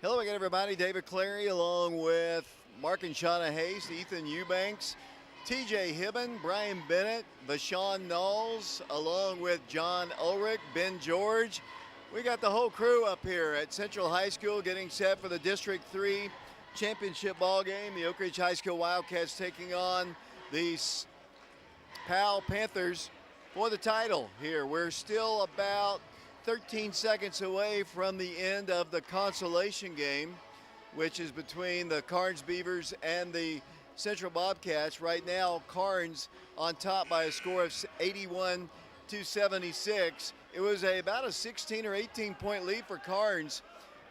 Hello again, everybody. David Clary along with Mark and Shauna Hayes, Ethan Eubanks, TJ Hibben, Brian Bennett, Vashawn Knowles, along with John Ulrich, Ben George. We got the whole crew up here at Central High School getting set for the District 3 championship ball game. The Oak Ridge High School Wildcats taking on the Powell Panthers for the title here. We're still about 13 seconds away from the end of the consolation game, which is between the Carnes Beavers and the Central Bobcats. Right now, Carnes on top by a score of 81-76. It was about a 16 or 18 point lead for Carnes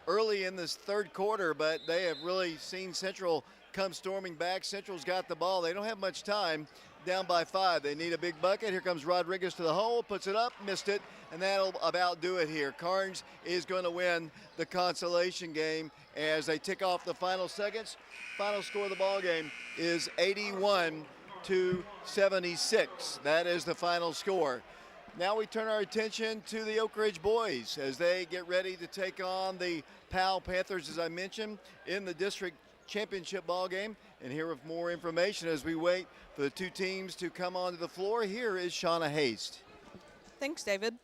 early in this third quarter, but they have really seen Central come storming back. Central's got the ball. They don't have much time, down by 5. They need a big bucket. Here comes Rodriguez to the hole, puts it up, missed it, and that'll about do it here. Carnes is going to win the consolation game as they tick off the final seconds. Final score of the ball game is 81-76. That is the final score. Now we turn our attention to the Oak Ridge boys as they get ready to take on the Powell Panthers, as I mentioned, in the district championship ball game. And here with more information as we wait for the two teams to come onto the floor, here is Shauna Hayes. Thanks, David.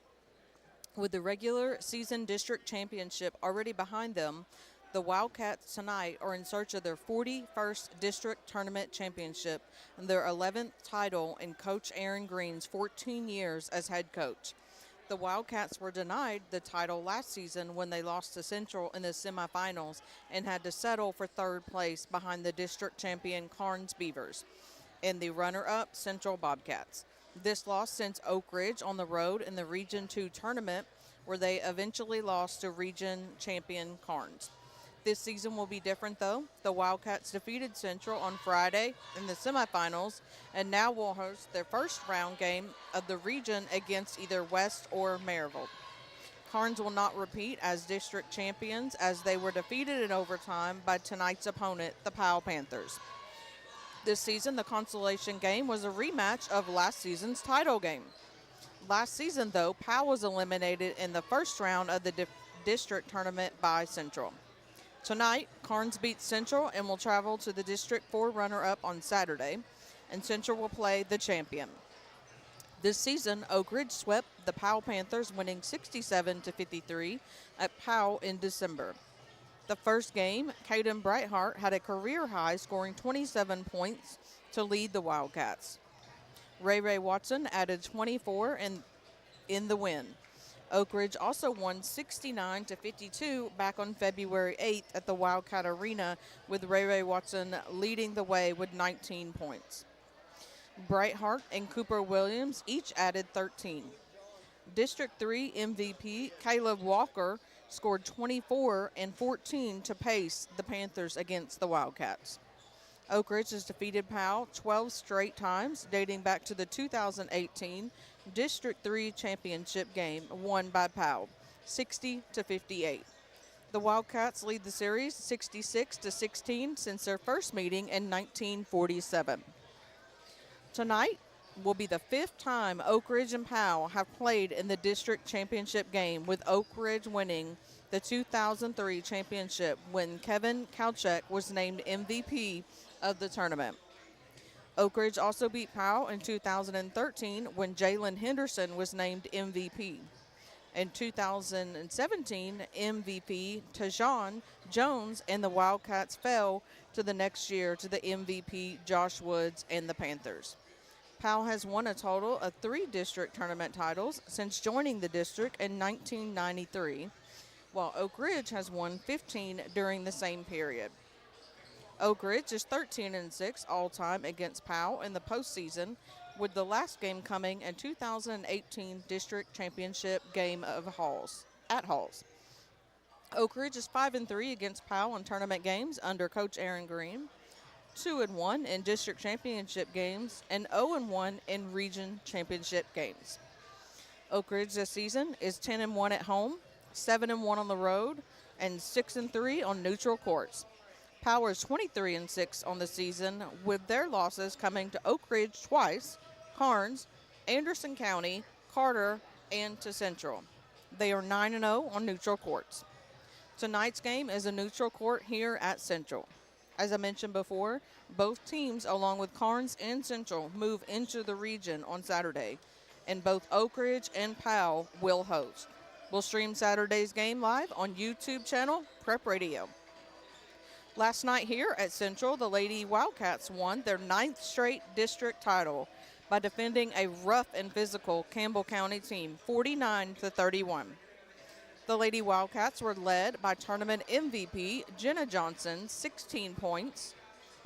With the regular season district championship already behind them, the Wildcats tonight are in search of their 41st district tournament championship and their 11th title in Coach Aaron Green's 14 years as head coach. The Wildcats were denied the title last season when they lost to Central in the semifinals and had to settle for third place behind the district champion Carnes Beavers and the runner-up Central Bobcats. This loss sends Oak Ridge on the road in the Region 2 tournament, where they eventually lost to region champion Carnes. This season will be different, though. The Wildcats defeated Central on Friday in the semifinals and now will host their first round game of the region against either West or Maryville. Carnes will not repeat as district champions as they were defeated in overtime by tonight's opponent, the Powell Panthers. This season, the consolation game was a rematch of last season's title game. Last season, though, Powell was eliminated in the first round of the district tournament by Central. Tonight, Carnes beats Central and will travel to the District 4 runner-up on Saturday, and Central will play the champion. This season, Oak Ridge swept the Powell Panthers, winning 67-53 at Powell in December. The first game, Caden Brightheart had a career high, scoring 27 points to lead the Wildcats. Ray Watson added 24 in the win. Oak Ridge also won 69-52 back on February 8th at the Wildcat Arena, with Ray Watson leading the way with 19 points. Brightheart and Cooper Williams each added 13. District 3 MVP Caleb Walker scored 24 and 14 to pace the Panthers against the Wildcats. Oak Ridge has defeated Powell 12 straight times, dating back to the 2018 District 3 championship game won by Powell, 60-58. The Wildcats lead the series 66-16 since their first meeting in 1947. Tonight will be the fifth time Oak Ridge and Powell have played in the district championship game, with Oak Ridge winning the 2003 championship when Kevin Kalchek was named MVP of the tournament. Oak Ridge also beat Powell in 2013 when Jalen Henderson was named MVP. In 2017, MVP Tajon Jones and the Wildcats fell to the next year to the MVP Josh Woods and the Panthers. Powell has won a total of 3 district tournament titles since joining the district in 1993, while Oak Ridge has won 15 during the same period. Oak Ridge is 13-6 all-time against Powell in the postseason, with the last game coming in 2018 district championship game of at Halls. Oak Ridge is 5-3 against Powell in tournament games under Coach Aaron Green, 2-1 in district championship games, and 0-1 in region championship games. Oak Ridge this season is 10-1 at home, 7-1 on the road, and 6-3 on neutral courts. Powell is 23-6 on the season, with their losses coming to Oak Ridge twice, Carnes, Anderson County, Carter, and to Central. They are 9-0 on neutral courts. Tonight's game is a neutral court here at Central. As I mentioned before, both teams, along with Carnes and Central, move into the region on Saturday, and both Oak Ridge and Powell will host. We'll stream Saturday's game live on YouTube channel Prep Radio. Last night here at Central, the Lady Wildcats won their 9th straight district title by defending a rough and physical Campbell County team 49-31. The Lady Wildcats were led by tournament MVP Jenna Johnson, 16 points,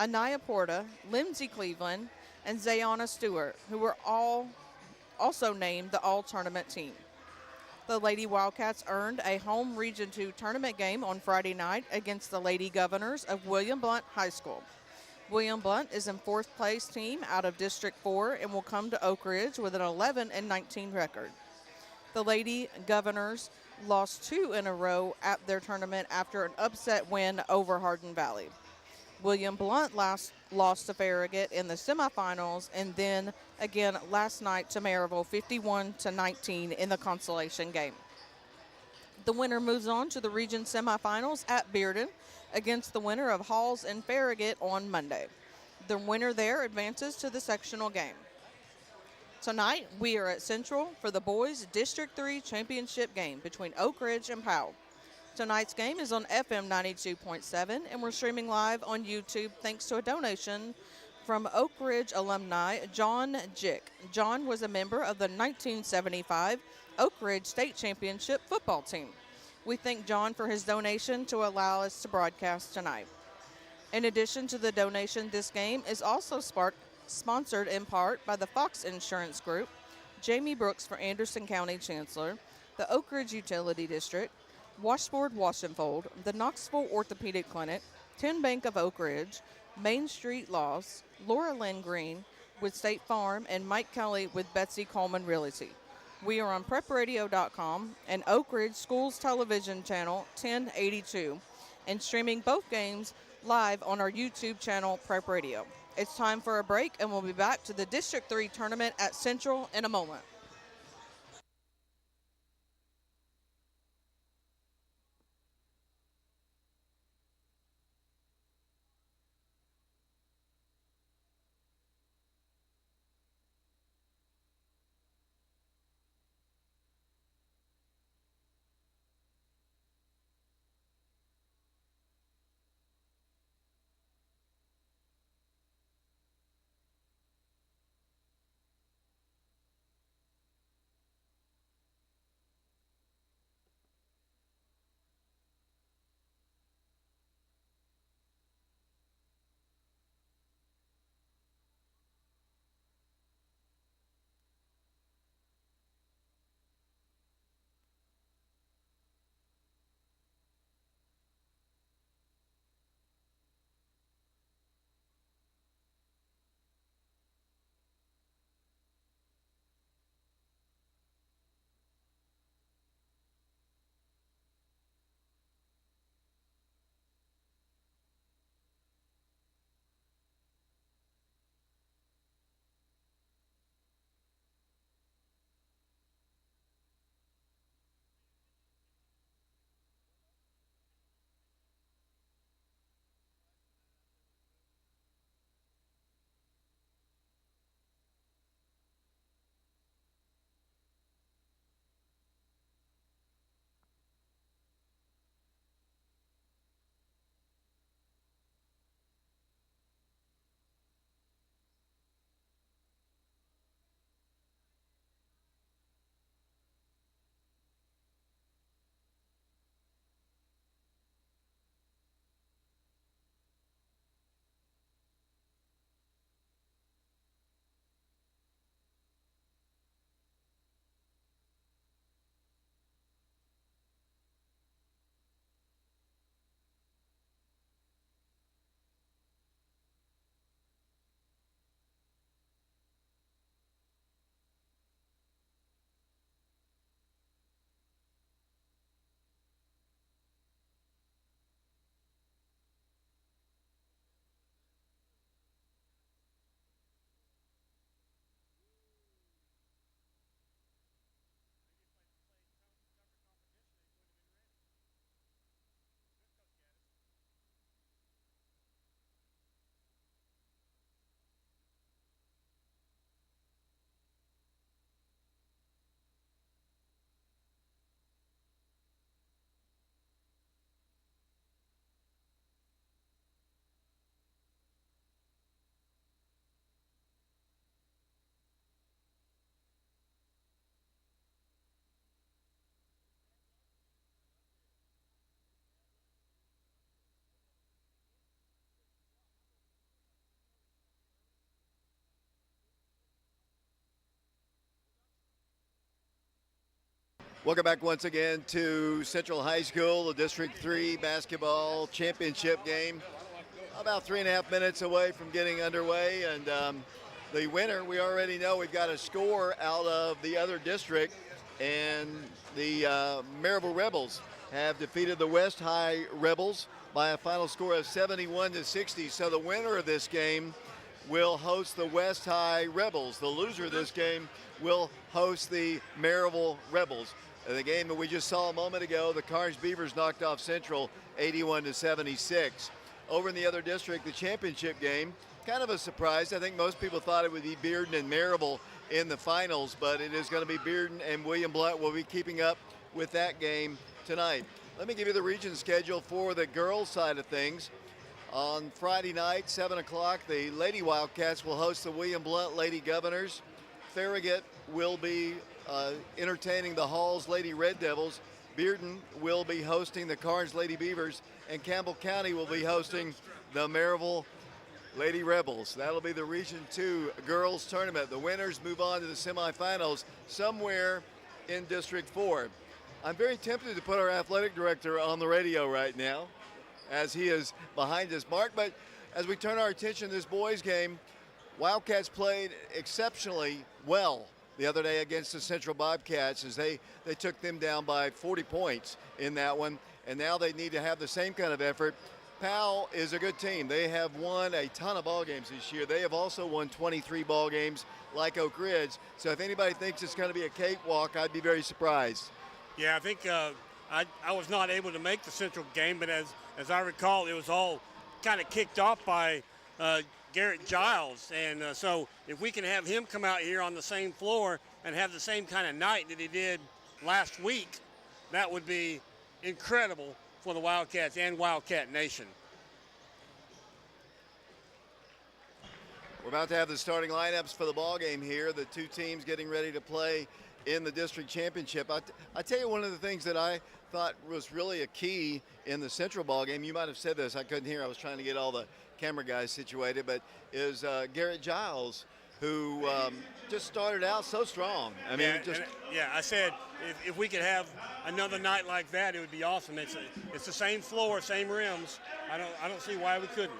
Anaya Porta, Lindsay Cleveland, and Zayana Stewart, who were all also named the all-tournament team. The Lady Wildcats earned a home Region 2 tournament game on Friday night against the Lady Governors of William Blount High School. William Blount is in 4th place team out of District 4 and will come to Oak Ridge with an 11-19 record. The Lady Governors lost 2 in a row at their tournament after an upset win over Hardin Valley. William Blount lost to Farragut in the semifinals, and then again last night to Maryville 51-19 in the consolation game. The winner moves on to the region semifinals at Bearden against the winner of Halls and Farragut on Monday. The winner there advances to the sectional game. Tonight, we are at Central for the boys' District 3 championship game between Oak Ridge and Powell. Tonight's game is on FM 92.7, and we're streaming live on YouTube thanks to a donation from Oak Ridge alumni John Jick. John was a member of the 1975 Oak Ridge State Championship football team. We thank John for his donation to allow us to broadcast tonight. In addition to the donation, this game is also sponsored in part by the Fox Insurance Group, Jamie Brooks for Anderson County Chancellor, the Oak Ridge Utility District, Washboard Wash and Fold, the Knoxville Orthopedic Clinic, 10 Bank of Oak Ridge, Main Street Laws, Laura Lynn Green with State Farm, and Mike Kelly with Betsy Coleman Realty. We are on prepradio.com and Oak Ridge Schools Television Channel 1082 and streaming both games live on our YouTube channel Prep Radio. It's time for a break, and we'll be back to the District 3 tournament at Central in a moment. Welcome back once again to Central High School, the District 3 basketball championship game. About 3.5 minutes away from getting underway, and the winner, we already know we've got a score out of the other district, and the Maryville Rebels have defeated the West High Rebels by a final score of 71-60. So the winner of this game will host the West High Rebels. The loser of this game will host the Maryville Rebels. The game that we just saw a moment ago, the Carnes Beavers knocked off Central 81-76. Over in the other district, the championship game, kind of a surprise. I think most people thought it would be Bearden and Maryville in the finals, but it is going to be Bearden and William Blount will be keeping up with that game tonight. Let me give you the region schedule for the girls' side of things. On Friday night, 7 o'clock, the Lady Wildcats will host the William Blount Lady Governors. Farragut will be entertaining the Halls Lady Red Devils. Bearden will be hosting the Carnes Lady Beavers, and Campbell County will be hosting the Maryville Lady Rebels. That'll be the Region 2 girls tournament. The winners move on to the semifinals somewhere in District 4. I'm very tempted to put our athletic director on the radio right now as he is behind us, Mark, but as we turn our attention to this boys game, Wildcats played exceptionally well the other day against the Central Bobcats as they took them down by 40 points in that one, and now they need to have the same kind of effort. Powell is a good team. They have won a ton of ball games this year. They have also won 23 ball games like Oak Ridge, so if anybody thinks it's going to be a cakewalk, I'd be very surprised. Yeah, I think I was not able to make the Central game, but as I recall, it was all kind of kicked off by Garrett Giles, and so if we can have him come out here on the same floor and have the same kind of night that he did last week, that would be incredible for the Wildcats and Wildcat Nation. We're about to have the starting lineups for the ball game here. The two teams getting ready to play in the district championship. I tell you, one of the things that I thought was really a key in the Central ball game, you might have said this, I couldn't hear, I was trying to get all the camera guys situated, but is Garrett Giles, who just started out so strong. I mean, I said if we could have another night like that, it would be awesome. It's the same floor, same rims. I don't see why we couldn't.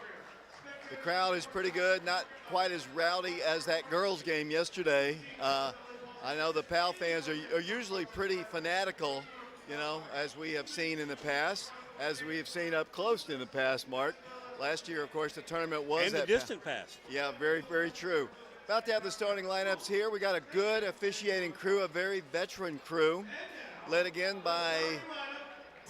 The crowd is pretty good, not quite as rowdy as that girls' game yesterday. I know the Powell fans are usually pretty fanatical, you know, as we have seen in the past, as we have seen up close in the past, Mark. Last year, of course, the tournament was in the distant past. Yeah, very, very true. About to have the starting lineups here. We got a good officiating crew, a very veteran crew, led again by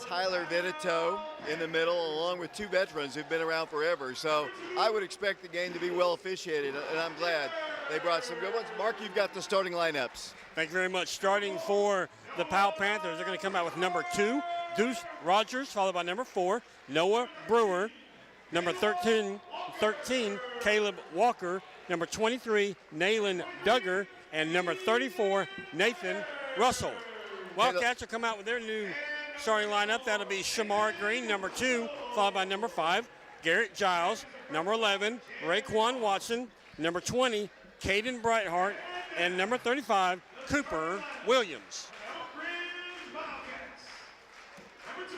Tyler Vitito in the middle, along with two veterans who've been around forever. So I would expect the game to be well officiated, and I'm glad they brought some good ones. Mark, you've got the starting lineups. Thank you very much. Starting for the Powell Panthers, they're going to come out with number 2, Deuce Rogers, followed by number 4, Noah Brewer. Number 13, Caleb Walker. Number 23, Nayland Duggar. And number 34, Nathan Russell. Wildcats will come out with their new starting lineup. That'll be Shamar Green, number 2, followed by number 5, Garrett Giles. Number 11, Raekwon Watson. Number 20, Caden Brightheart. And number 35, Cooper Williams.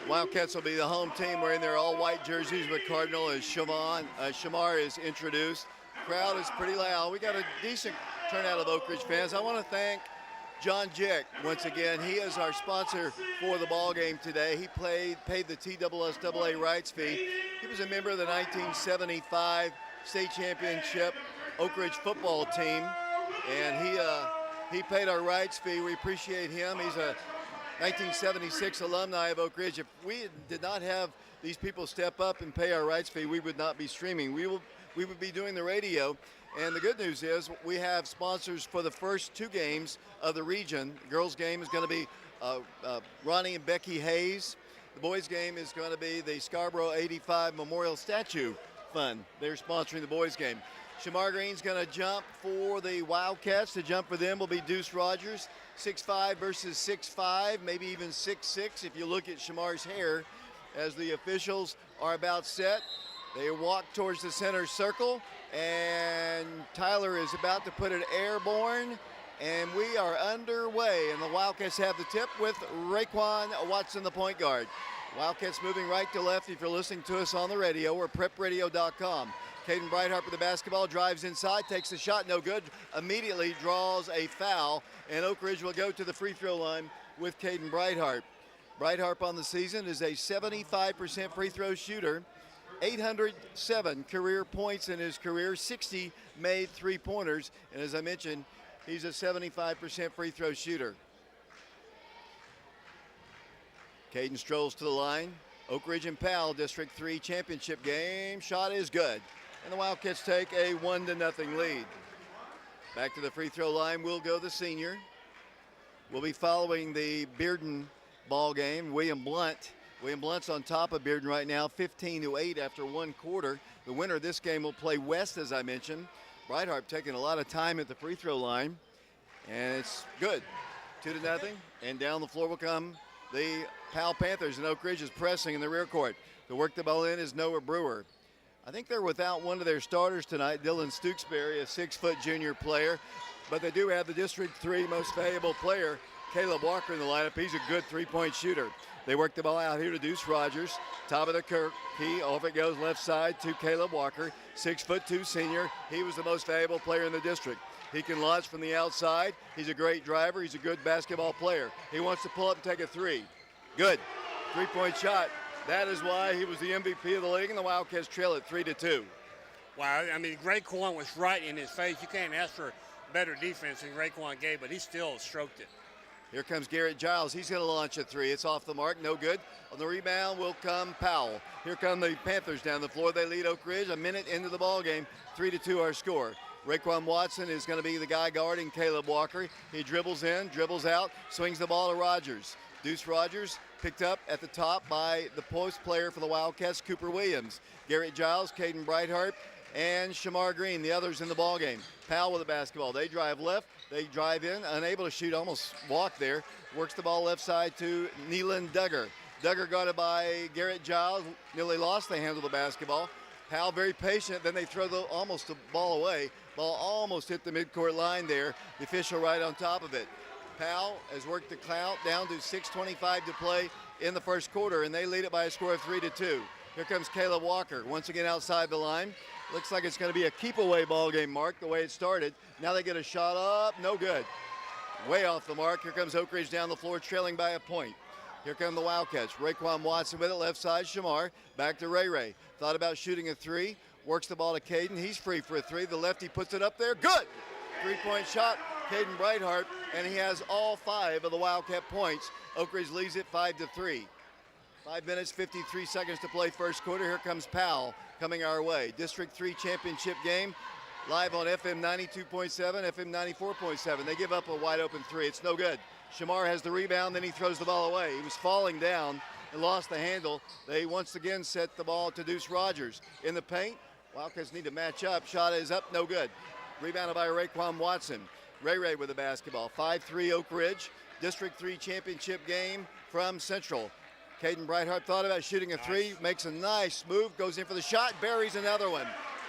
Wildcats will be the home team wearing their all-white jerseys with Cardinal as Shamar is introduced. Crowd is pretty loud. We got a decent turnout of Oak Ridge fans. I want to thank John Jick once again. He is our sponsor for the ball game today. He paid the TSSAA rights fee. He was a member of the 1975 state championship Oak Ridge football team, and he paid our rights fee. We appreciate him. He's a 1976 alumni of Oak Ridge. If we did not have these people step up and pay our rights fee, we would not be streaming. We would be doing the radio. And the good news is we have sponsors for the first 2 games of the region. The girls' game is going to be Ronnie and Becky Hayes. The boys' game is going to be the Scarborough 85 Memorial Statue Fund. They're sponsoring the boys' game. Shamar Green's going to jump for the Wildcats. The jump for them will be Deuce Rogers. 6'5" versus 6'5", maybe even 6'6" if you look at Shamar's hair. As the officials are about set, they walk towards the center circle, and Tyler is about to put it airborne, And we are underway, and the Wildcats have the tip with Raekwon Watson, the point guard. Wildcats moving right to left. If you're listening to us on the radio, or prepradio.com. Caden Breithart with the basketball, drives inside, takes the shot, no good. Immediately draws a foul, and Oak Ridge will go to the free throw line with Caden Breithart. Breithart on the season is a 75% free throw shooter, 807 career points in his career, 60 made three-pointers, and as I mentioned, he's a 75% free throw shooter. Caden strolls to the line. Oak Ridge and Powell, District 3 championship game. Shot is good. And the Wildcats take a 1-0 lead. Back to the free throw line will go the senior. We'll be following the Bearden ball game. William Blunt's on top of Bearden right now, 15-8 after one quarter. The winner of this game will play West, as I mentioned. Breithart taking a lot of time at the free throw line. And it's good. 2-0. And down the floor will come the Powell Panthers, and Oak Ridge is pressing in the rear court. To work the ball in is Noah Brewer. I think they're without one of their starters tonight, Dylan Stooksbury, a 6-foot junior player. But they do have the District 3 most valuable player, Caleb Walker, in the lineup. He's a good three-point shooter. They work the ball out here to Deuce Rogers. Top of the key, off it goes left side to Caleb Walker, 6'2" senior. He was the most valuable player in the district. He can launch from the outside. He's a great driver. He's a good basketball player. He wants to pull up and take a three. Good. Three-point shot. That is why he was the MVP of the league, and the Wildcats trail it 3-2. Wow, I mean, Raekwon was right in his face. You can't ask for better defense than Raekwon gave, but he still stroked it. Here comes Garrett Giles. He's going to launch a three. It's off the mark. No good. On the rebound will come Powell. Here come the Panthers down the floor. They lead Oak Ridge. A minute into the ball game. 3-2 our score. Raekwon Watson is going to be the guy guarding Caleb Walker. He dribbles in, dribbles out, swings the ball to Rogers. Deuce Rogers picked up at the top by the post player for the Wildcats, Cooper Williams. Garrett Giles, Caden Breithart, and Shamar Green, the others in the ball game. Powell with the basketball. They drive left. They drive in, unable to shoot, almost walked there. Works the ball left side to Neelan Duggar. Duggar got it by Garrett Giles. Nearly lost. They handle the basketball. Powell very patient. Then they throw almost the ball away. Ball almost hit the midcourt line there. The official right on top of it. Powell has worked the count down to 6:25 to play in the first quarter, and they lead it by a score of 3-2. Here comes Caleb Walker once again outside the line. Looks like it's going to be a keep-away ball game, Mark, the way it started. Now they get a shot up, no good. Way off the mark. Here comes Oak Ridge down the floor, trailing by a point. Here come the Wildcats. Raekwon Watson with it, left side, Shamar. Back to Ray. Thought about shooting a three. Works the ball to Caden. He's free for a three. The lefty puts it up there. Good! Three-point shot, Caden Breithart, and he has all 5 of the Wildcat points. Oak Ridge leads it 5-3. 5 minutes, 53 seconds to play first quarter. Here comes Powell coming our way. District 3 championship game live on FM 92.7, FM 94.7. They give up a wide open three. It's no good. Shamar has the rebound, then he throws the ball away. He was falling down and lost the handle. They once again set the ball to Deuce Rogers. In the paint, Wildcats need to match up. Shot is up, no good. Rebounded by Raekwon Watson. Ray with the basketball. 5-3 Oak Ridge. District 3 championship game from Central. Caden Breithart thought about shooting a three, makes a nice move, goes in for the shot, buries another one.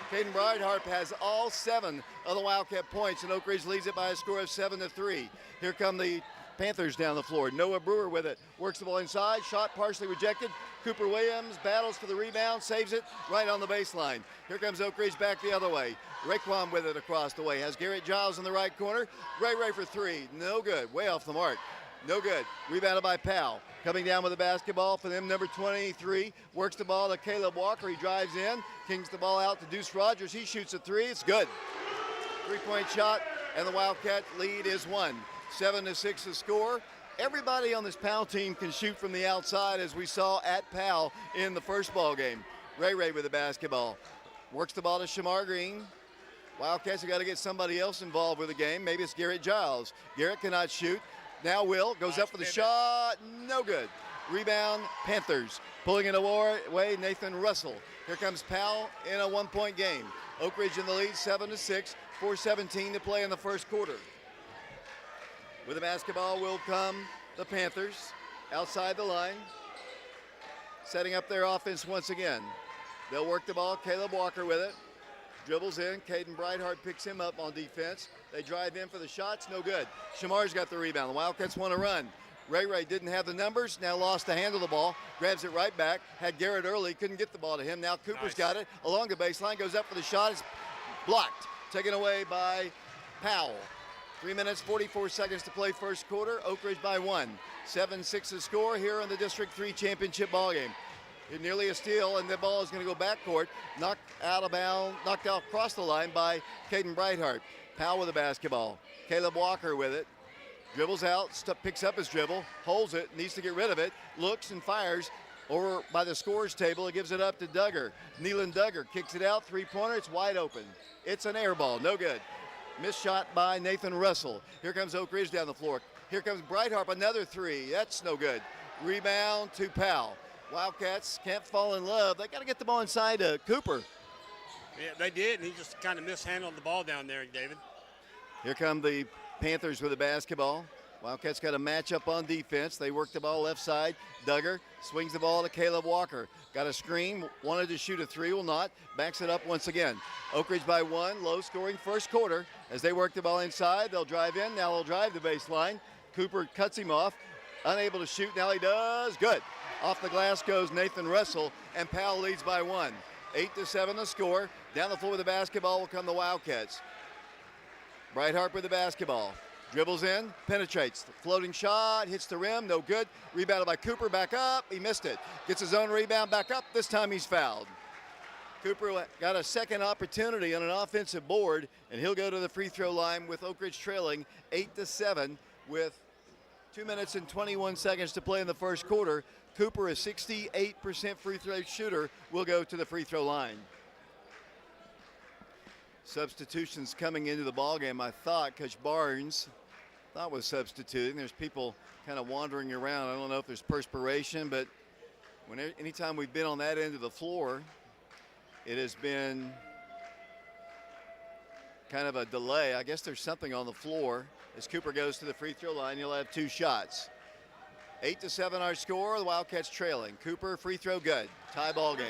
Caden Breithart has all 7 of the Wildcat points, and Oak Ridge leads it by a score of 7-3. Here come the Panthers down the floor. Noah Brewer with it, works the ball inside, shot partially rejected. Cooper Williams battles for the rebound, saves it right on the baseline. Here comes Oak Ridge back the other way. Raekwon with it across the way, has Garrett Giles in the right corner. Ray for three, no good, way off the mark. No good. Rebounded by Powell. Coming down with the basketball for them, number 23. Works the ball to Caleb Walker. He drives in. Kings the ball out to Deuce Rogers. He shoots a three. It's good. Three-point shot, and the Wildcat lead is 1. 7-6 the score. Everybody on this Powell team can shoot from the outside, as we saw at Powell in the first ball game. Ray with the basketball. Works the ball to Shamar Green. Wildcats have got to get somebody else involved with the game. Maybe it's Garrett Giles. Garrett cannot shoot. Now Will goes up for the shot, no good. Rebound, Panthers. Pulling it away, Nathan Russell. Here comes Powell in a 1-point game. Oak Ridge in the lead, 7-6, 4:17 to play in the first quarter. With the basketball will come the Panthers outside the line, setting up their offense once again. They'll work the ball, Caleb Walker with it. Dribbles in. Caden Brightheart picks him up on defense. They drive in for the shots. No good. Shamar's got the rebound. The Wildcats want to run. Ray didn't have the numbers. Now lost the handle of the ball. Grabs it right back. Had Garrett early. Couldn't get the ball to him. Now Cooper's got it along the baseline. Goes up for the shot. It's blocked. Taken away by Powell. 3 minutes, 44 seconds to play first quarter. Oak Ridge by 1. 7-6 the score here in the District 3 championship ballgame. Nearly a steal, and the ball is going to go backcourt. Knocked out of bounds, knocked out across the line by Caden Brightheart. Powell with the basketball. Caleb Walker with it. Dribbles out, picks up his dribble, holds it, needs to get rid of it, looks and fires over by the scorer's table. It gives it up to Duggar. Neelan Duggar kicks it out, three-pointer, it's wide open. It's an air ball, no good. Missed shot by Nathan Russell. Here comes Oak Ridge down the floor. Here comes Brightheart, another three. That's no good. Rebound to Powell. Wildcats can't fall in love. They got to get the ball inside Cooper. Yeah, they did, and he just kind of mishandled the ball down there, David. Here come the Panthers with the basketball. Wildcats got a matchup on defense. They work the ball left side. Duggar swings the ball to Caleb Walker. Got a screen, wanted to shoot a three, will not. Backs it up once again. Oak Ridge by 1, low scoring first quarter. As they work the ball inside, they'll drive in. Now they'll drive the baseline. Cooper cuts him off. Unable to shoot, now he does. Good. Off the glass goes Nathan Russell, and Powell leads by 1. 8-7 the score. Down the floor with the basketball will come the Wildcats. Brightheart with the basketball. Dribbles in, penetrates. The floating shot, hits the rim, no good. Rebounded by Cooper, back up, he missed it. Gets his own rebound, back up, this time he's fouled. Cooper got a second opportunity on an offensive board, and he'll go to the free throw line with Oak Ridge trailing 8-7 with 2 minutes and 21 seconds to play in the first quarter. Cooper, a 68% free throw shooter, will go to the free throw line. Substitutions coming into the ballgame. I thought Coach Barnes was substituting. There's people kind of wandering around. I don't know if there's perspiration, but anytime we've been on that end of the floor, it has been kind of a delay. I guess there's something on the floor. As Cooper goes to the free throw line, he'll have 2 shots. 8-7 our score. The Wildcats trailing. Cooper, free throw, good. Tie ball game.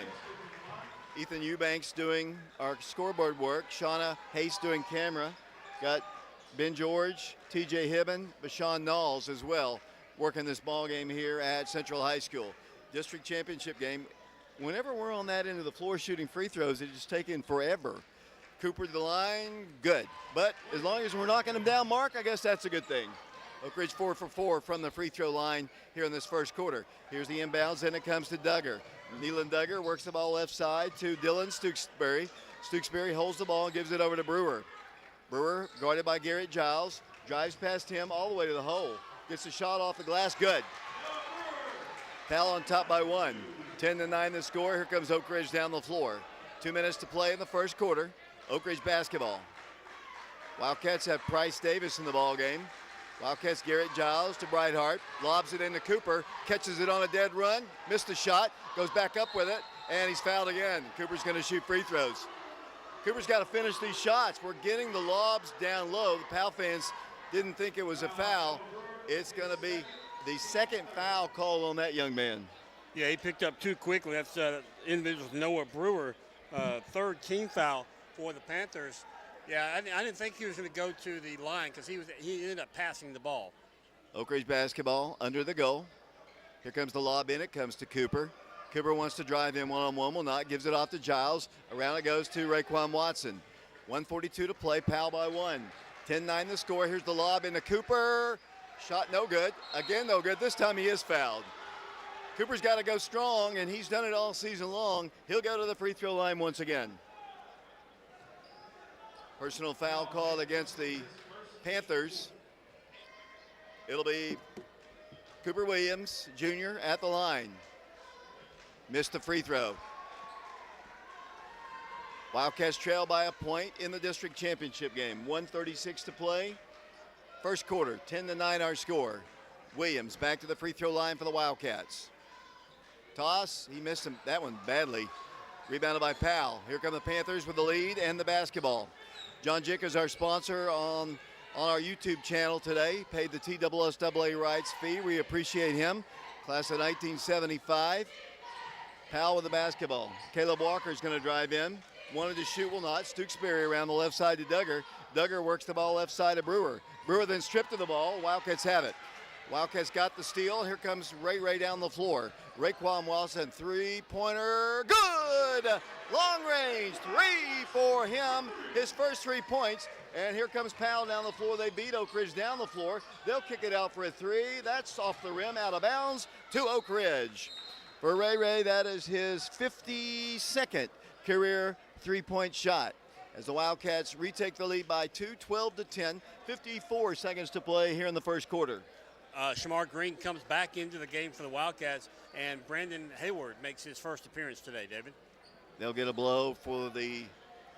Ethan Eubanks doing our scoreboard work. Shauna Hayes doing camera. Got Ben George, TJ Hibben, Bashawn Knowles as well working this ball game here at Central High School. District championship game. Whenever we're on that end of the floor shooting free throws, it's just taking forever. Cooper to the line, good. But as long as we're knocking them down, Mark, I guess that's a good thing. Oak Ridge 4 for 4 from the free throw line here in this first quarter. Here's the inbounds, and it comes to Duggar. Neelan Duggar works the ball left side to Dylan Stooksbury. Stooksbury holds the ball and gives it over to Brewer. Brewer, guarded by Garrett Giles, drives past him all the way to the hole. Gets a shot off the glass, good. Powell on top by 1. 10-9 the score. Here comes Oak Ridge down the floor. 2 minutes to play in the first quarter. Oak Ridge basketball. Wildcats have Price Davis in the ball game. Wildcats Garrett Giles to Brightheart, lobs it into Cooper, catches it on a dead run, missed the shot, goes back up with it, and he's fouled again. Cooper's going to shoot free throws. Cooper's got to finish these shots. We're getting the lobs down low. The Powell fans didn't think it was a foul. It's going to be the second foul called on that young man. Yeah, he picked up too quickly. That's individual Noah Brewer, third team foul for the Panthers. Yeah, I didn't think he was going to go to the line because he ended up passing the ball. Oak Ridge basketball under the goal. Here comes the lob in. It comes to Cooper. Cooper wants to drive in one-on-one, will not. Gives it off to Giles. Around it goes to Raekwon Watson. 1:42 to play. Powell by 1. 10-9 the score. Here's the lob into Cooper. Shot no good. Again, no good. This time he is fouled. Cooper's got to go strong, and he's done it all season long. He'll go to the free throw line once again. Personal foul called against the Panthers. It'll be Cooper Williams, Jr., at the line. Missed the free throw. Wildcats trail by a point in the district championship game. 1:36 to play. First quarter, 10-9 our score. Williams back to the free throw line for the Wildcats. Toss, he missed that one badly. Rebounded by Powell. Here come the Panthers with the lead and the basketball. John Jick is our sponsor on our YouTube channel today. Paid the TSSAA rights fee. We appreciate him. Class of 1975. Powell with the basketball. Caleb Walker is going to drive in. wanted to shoot, will not. Stooksbury around the left side to Duggar. Duggar works the ball left side of Brewer. Brewer then stripped of the ball. Wildcats have it. Wildcats got the steal. Here comes Ray down the floor. Raekwon Wilson, three-pointer, good! Long range, three for him. His first 3 points. And here comes Powell down the floor. They beat Oak Ridge down the floor. They'll kick it out for a three. That's off the rim, out of bounds to Oak Ridge. For Ray, that is his 52nd career three-point shot. As the Wildcats retake the lead by 2, 12-10, 54 seconds to play here in the first quarter. Shamar Green comes back into the game for the Wildcats, and Brandon Hayward makes his first appearance today, David. They'll get a blow for the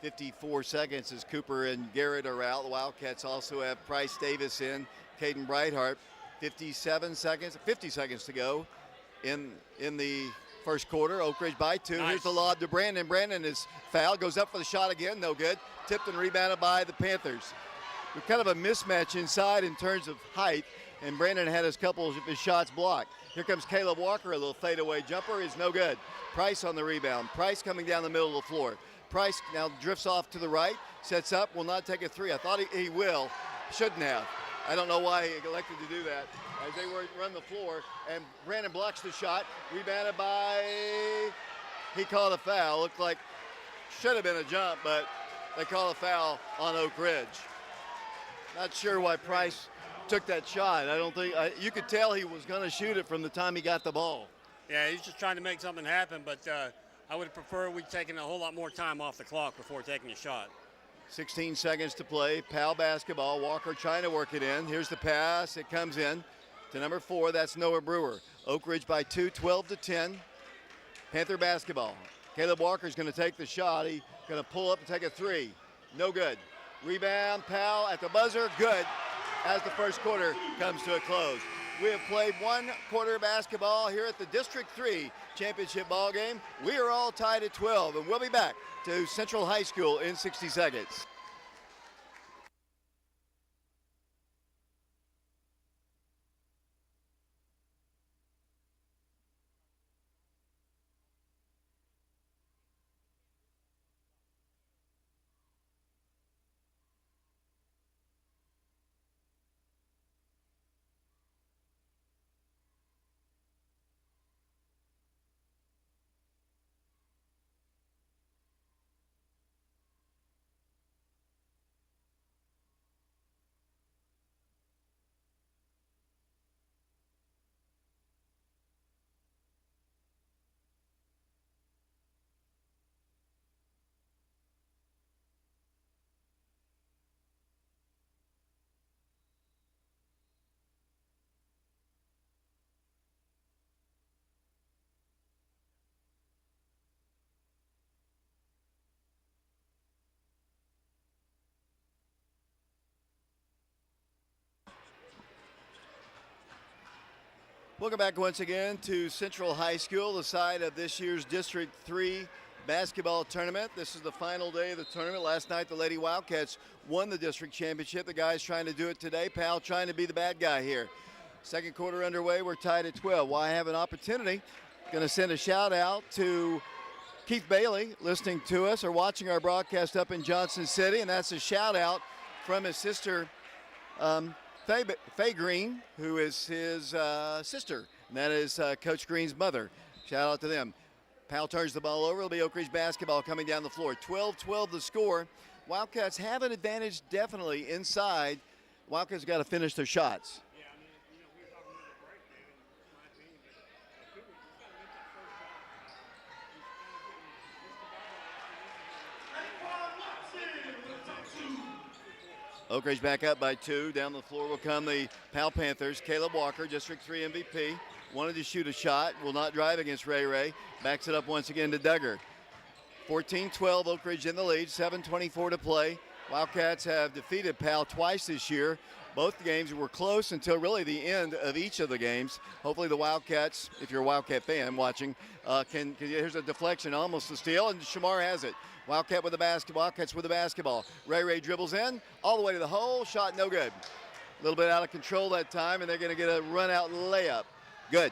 54 seconds as Cooper and Garrett are out. The Wildcats also have Price Davis in, Caden Brightheart. 50 seconds to go in the first quarter. Oak Ridge by 2. Nice. Here's the lob to Brandon. Brandon is fouled, goes up for the shot again, no good. Tipped and rebounded by the Panthers. We're kind of a mismatch inside in terms of height, and Brandon had a couple of his shots blocked. Here comes Caleb Walker, a little fadeaway jumper is no good. Price on the rebound. Price coming down the middle of the floor. Price now drifts off to the right, sets up, will not take a three. I thought he will, shouldn't have. I don't know why he elected to do that as they run the floor, and Brandon blocks the shot, rebounded by, he called a foul. Looked like, should have been a jump, but they call a foul on Oak Ridge. Not sure why Price took that shot. I don't think, you could tell he was going to shoot it from the time he got the ball. Yeah, he's just trying to make something happen, but I would prefer we'd taken a whole lot more time off the clock before taking a shot. 16 seconds to play. Powell basketball. Walker trying to work it in. Here's the pass. It comes in to number 4. That's Noah Brewer. Oak Ridge by 2, 12-10. Panther basketball. Caleb Walker's going to take the shot. He's going to pull up and take a three. No good. Rebound. Powell at the buzzer. Good. As the first quarter comes to a close. We have played one quarter of basketball here at the District 3 championship ball game. We are all tied at 12, and we'll be back to Central High School in 60 seconds. Welcome back once again to Central High School, the site of this year's District 3 basketball tournament. This is the final day of the tournament. Last night, the Lady Wildcats won the district championship. The guys trying to do it today. Powell trying to be the bad guy here. Second quarter underway. We're tied at 12. Well, I have an opportunity. Going to send a shout out to Keith Bailey listening to us or watching our broadcast up in Johnson City, and that's a shout out from his sister, Faye Green, who is his sister, and that is Coach Green's mother. Shout out to them. Powell turns the ball over. It'll be Oak Ridge basketball coming down the floor. 12-12 the score. Wildcats have an advantage definitely inside. Wildcats got to finish their shots. Yeah, I mean, we were talking about the break, David, in my opinion, but Cooper, you got to make that first shot. Oak Ridge back up by 2. Down the floor will come the Powell Panthers. Caleb Walker, District 3 MVP. Wanted to shoot a shot. Will not drive against Ray. Backs it up once again to Duggar. 14-12, Oak Ridge in the lead. 7:24 to play. Wildcats have defeated Powell twice this year. Both games were close until really the end of each of the games. Hopefully the Wildcats, if you're a Wildcat fan watching, here's a deflection, almost a steal, and Shamar has it. Wildcats with the basketball. Ray dribbles in, all the way to the hole, shot no good. A little bit out of control that time, and they're going to get a run-out layup. Good.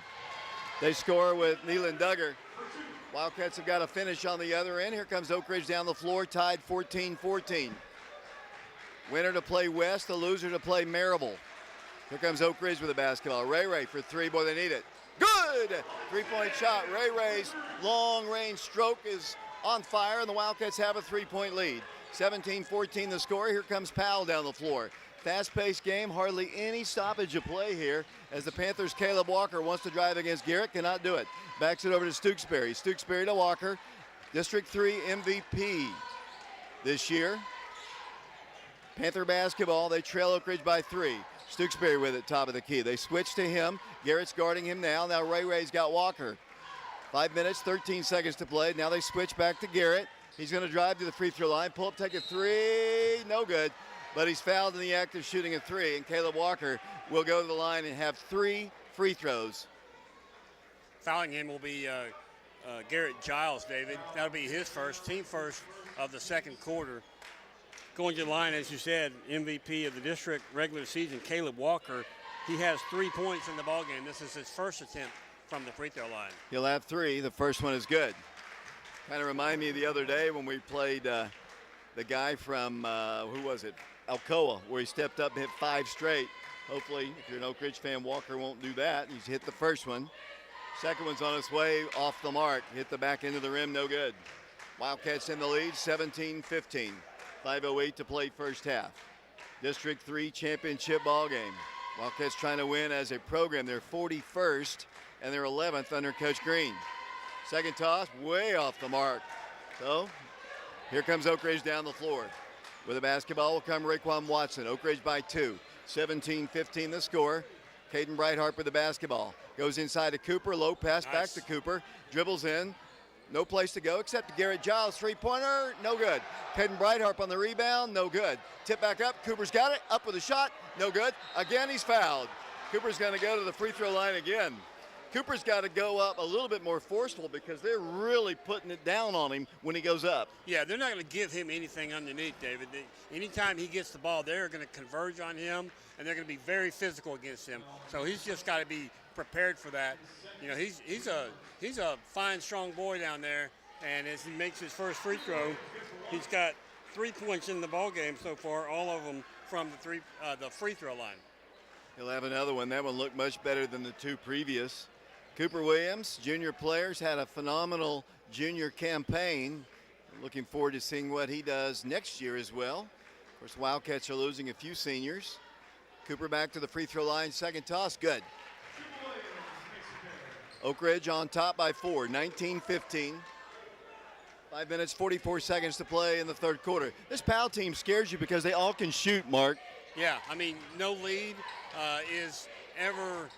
They score with Nealon Duggar. Wildcats have got a finish on the other end. Here comes Oak Ridge down the floor, tied 14-14. Winner to play West, the loser to play Marable. Here comes Oak Ridge with the basketball. Ray for three. Boy, they need it. Good! Three-point shot. Ray's long-range stroke is on fire, and the Wildcats have a three-point lead. 17-14 the score. Here comes Powell down the floor. Fast-paced game, hardly any stoppage of play here as the Panthers' Caleb Walker wants to drive against Garrett, cannot do it. Backs it over to Stooksbury. Stooksbury to Walker. District 3 MVP this year. Panther basketball, they trail Oak Ridge by 3. Stooksbury with it, top of the key. They switch to him. Garrett's guarding him now. Now Ray's got Walker. 5 minutes, 13 seconds to play. Now they switch back to Garrett. He's going to drive to the free throw line. Pull up, take a three. No good. But he's fouled in the act of shooting a three. And Caleb Walker will go to the line and have 3 free throws. Fouling him will be Garrett Giles, David. That'll be his first, team first of the second quarter. Going to the line, as you said, MVP of the district regular season, Caleb Walker. He has 3 points in the ballgame. This is his first attempt from the free throw line. He'll have 3. The first one is good. Kind of remind me of the other day when we played the guy from, who was it? Alcoa, where he stepped up and hit 5 straight. Hopefully, if you're an Oak Ridge fan, Walker won't do that. He's hit the first one. Second one's on its way, off the mark. Hit the back end of the rim, no good. Wildcats in the lead, 17-15. 5:08 to play first half. District 3 championship ball game. Wildcats trying to win as a program. They're 41st and they're 11th under Coach Green. Second toss, way off the mark. So here comes Oak Ridge down the floor. With the basketball will come Raekwon Watson. Oak Ridge by 2. 17-15 the score. Caden Breithart with the basketball. Goes inside to Cooper. Low pass back to Cooper. Dribbles in. No place to go except Garrett Giles. Three-pointer, no good. Caden Breithart on the rebound, no good. Tip back up. Cooper's got it. Up with a shot, no good. Again, he's fouled. Cooper's going to go to the free throw line again. Cooper's got to go up a little bit more forceful because they're really putting it down on him when he goes up. Yeah, they're not going to give him anything underneath, David. Anytime he gets the ball, they're going to converge on him, and they're going to be very physical against him. So he's just got to be prepared for that. You know, he's a fine, strong boy down there, and as he makes his first free throw, he's got 3 points in the ball game so far, all of them from the free throw line. He'll have another one. That one looked much better than the 2 previous. Cooper Williams, junior players, had a phenomenal junior campaign. Looking forward to seeing what he does next year as well. Of course, Wildcats are losing a few seniors. Cooper back to the free throw line, second toss, good. Oak Ridge on top by 4, 19-15. 5 minutes, 44 seconds to play in the third quarter. This Powell team scares you because they all can shoot, Mark. Yeah, I mean, no lead is ever,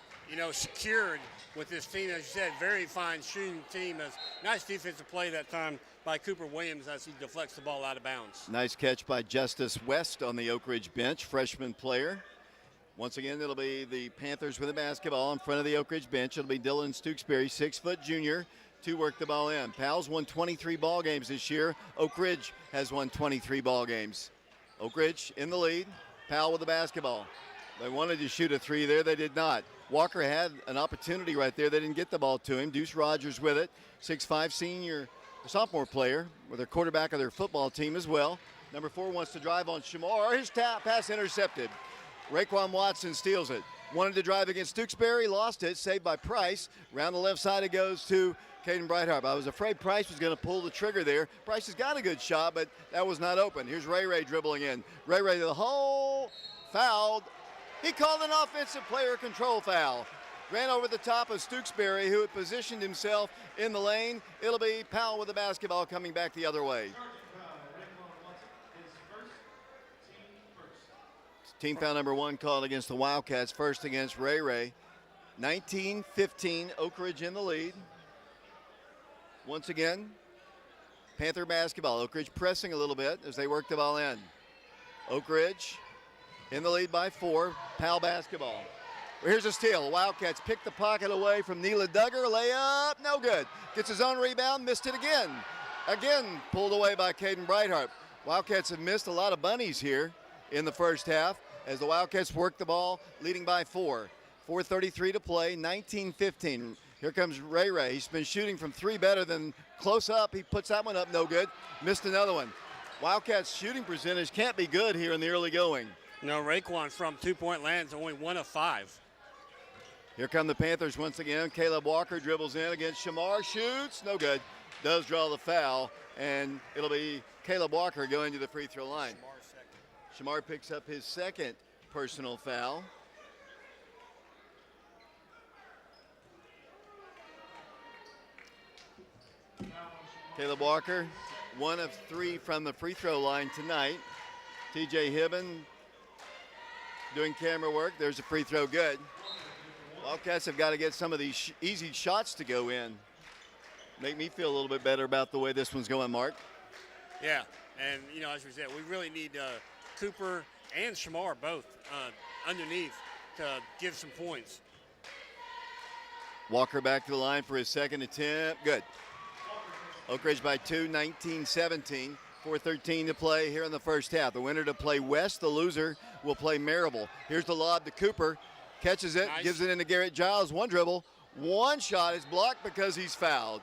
secured with this team. As you said, very fine shooting team. Nice defensive play that time by Cooper Williams as he deflects the ball out of bounds. Nice catch by Justice West on the Oak Ridge bench, freshman player. Once again, it'll be the Panthers with the basketball in front of the Oak Ridge bench. It'll be Dylan Stooksbury, 6-foot junior, to work the ball in. Powell's won 23 ball games this year. Oak Ridge has won 23 ball games. Oak Ridge in the lead. Powell with the basketball. They wanted to shoot a 3 there. They did not. Walker had an opportunity right there. They didn't get the ball to him. Deuce Rogers with it. 6'5" sophomore player with their quarterback of their football team as well. Number 4 wants to drive on Shamar. His pass intercepted. Raekwon Watson steals it. Wanted to drive against Stooksbury, lost it, saved by Price. Round the left side it goes to Caden Breithart. I was afraid Price was going to pull the trigger there. Price has got a good shot, but that was not open. Here's Ray dribbling in. Ray to the hole, fouled. He called an offensive player control foul. Ran over the top of Stooksbury, who had positioned himself in the lane. It'll be Powell with the basketball coming back the other way. Team foul number 1 called against the Wildcats, first against Ray. 19-15, Oak Ridge in the lead. Once again, Panther basketball. Oak Ridge pressing a little bit as they work the ball in. Oak Ridge in the lead by 4, Powell basketball. Here's a steal. Wildcats pick the pocket away from Neela Duggar. Layup, no good. Gets his own rebound, missed it again. Again, pulled away by Caden Breithart. Wildcats have missed a lot of bunnies here in the first half as the Wildcats work the ball, leading by 4. 4:33 to play, 19-15. Here comes Ray Ray. He's been shooting from three better than close up. He puts that one up, no good. Missed another one. Wildcats shooting percentage can't be good here in the early going. No, Raekwon from 2-point land is only 1 of 5. Here come the Panthers once again. Caleb Walker dribbles in against Shamar, shoots, no good. Does draw the foul, and it'll be Caleb Walker going to the free throw line. Shamar picks up his second personal foul. Caleb Walker, 1 of 3 from the free throw line tonight. TJ Hibben doing camera work. There's a free throw, good. Wildcats have got to get some of these easy shots to go in. Make me feel a little bit better about the way this one's going, Mark. Yeah, and, you know, as we said, we really need Cooper and Shamar both underneath to give some points. Walker back to the line for his second attempt. Good. Oak Ridge by 2, 19-17. 4:13 to play here in the first half. The winner to play West, the loser will play Marable. Here's the lob to Cooper. Catches it, Nice. gives it into Garrett Giles. One dribble, one shot is blocked because he's fouled.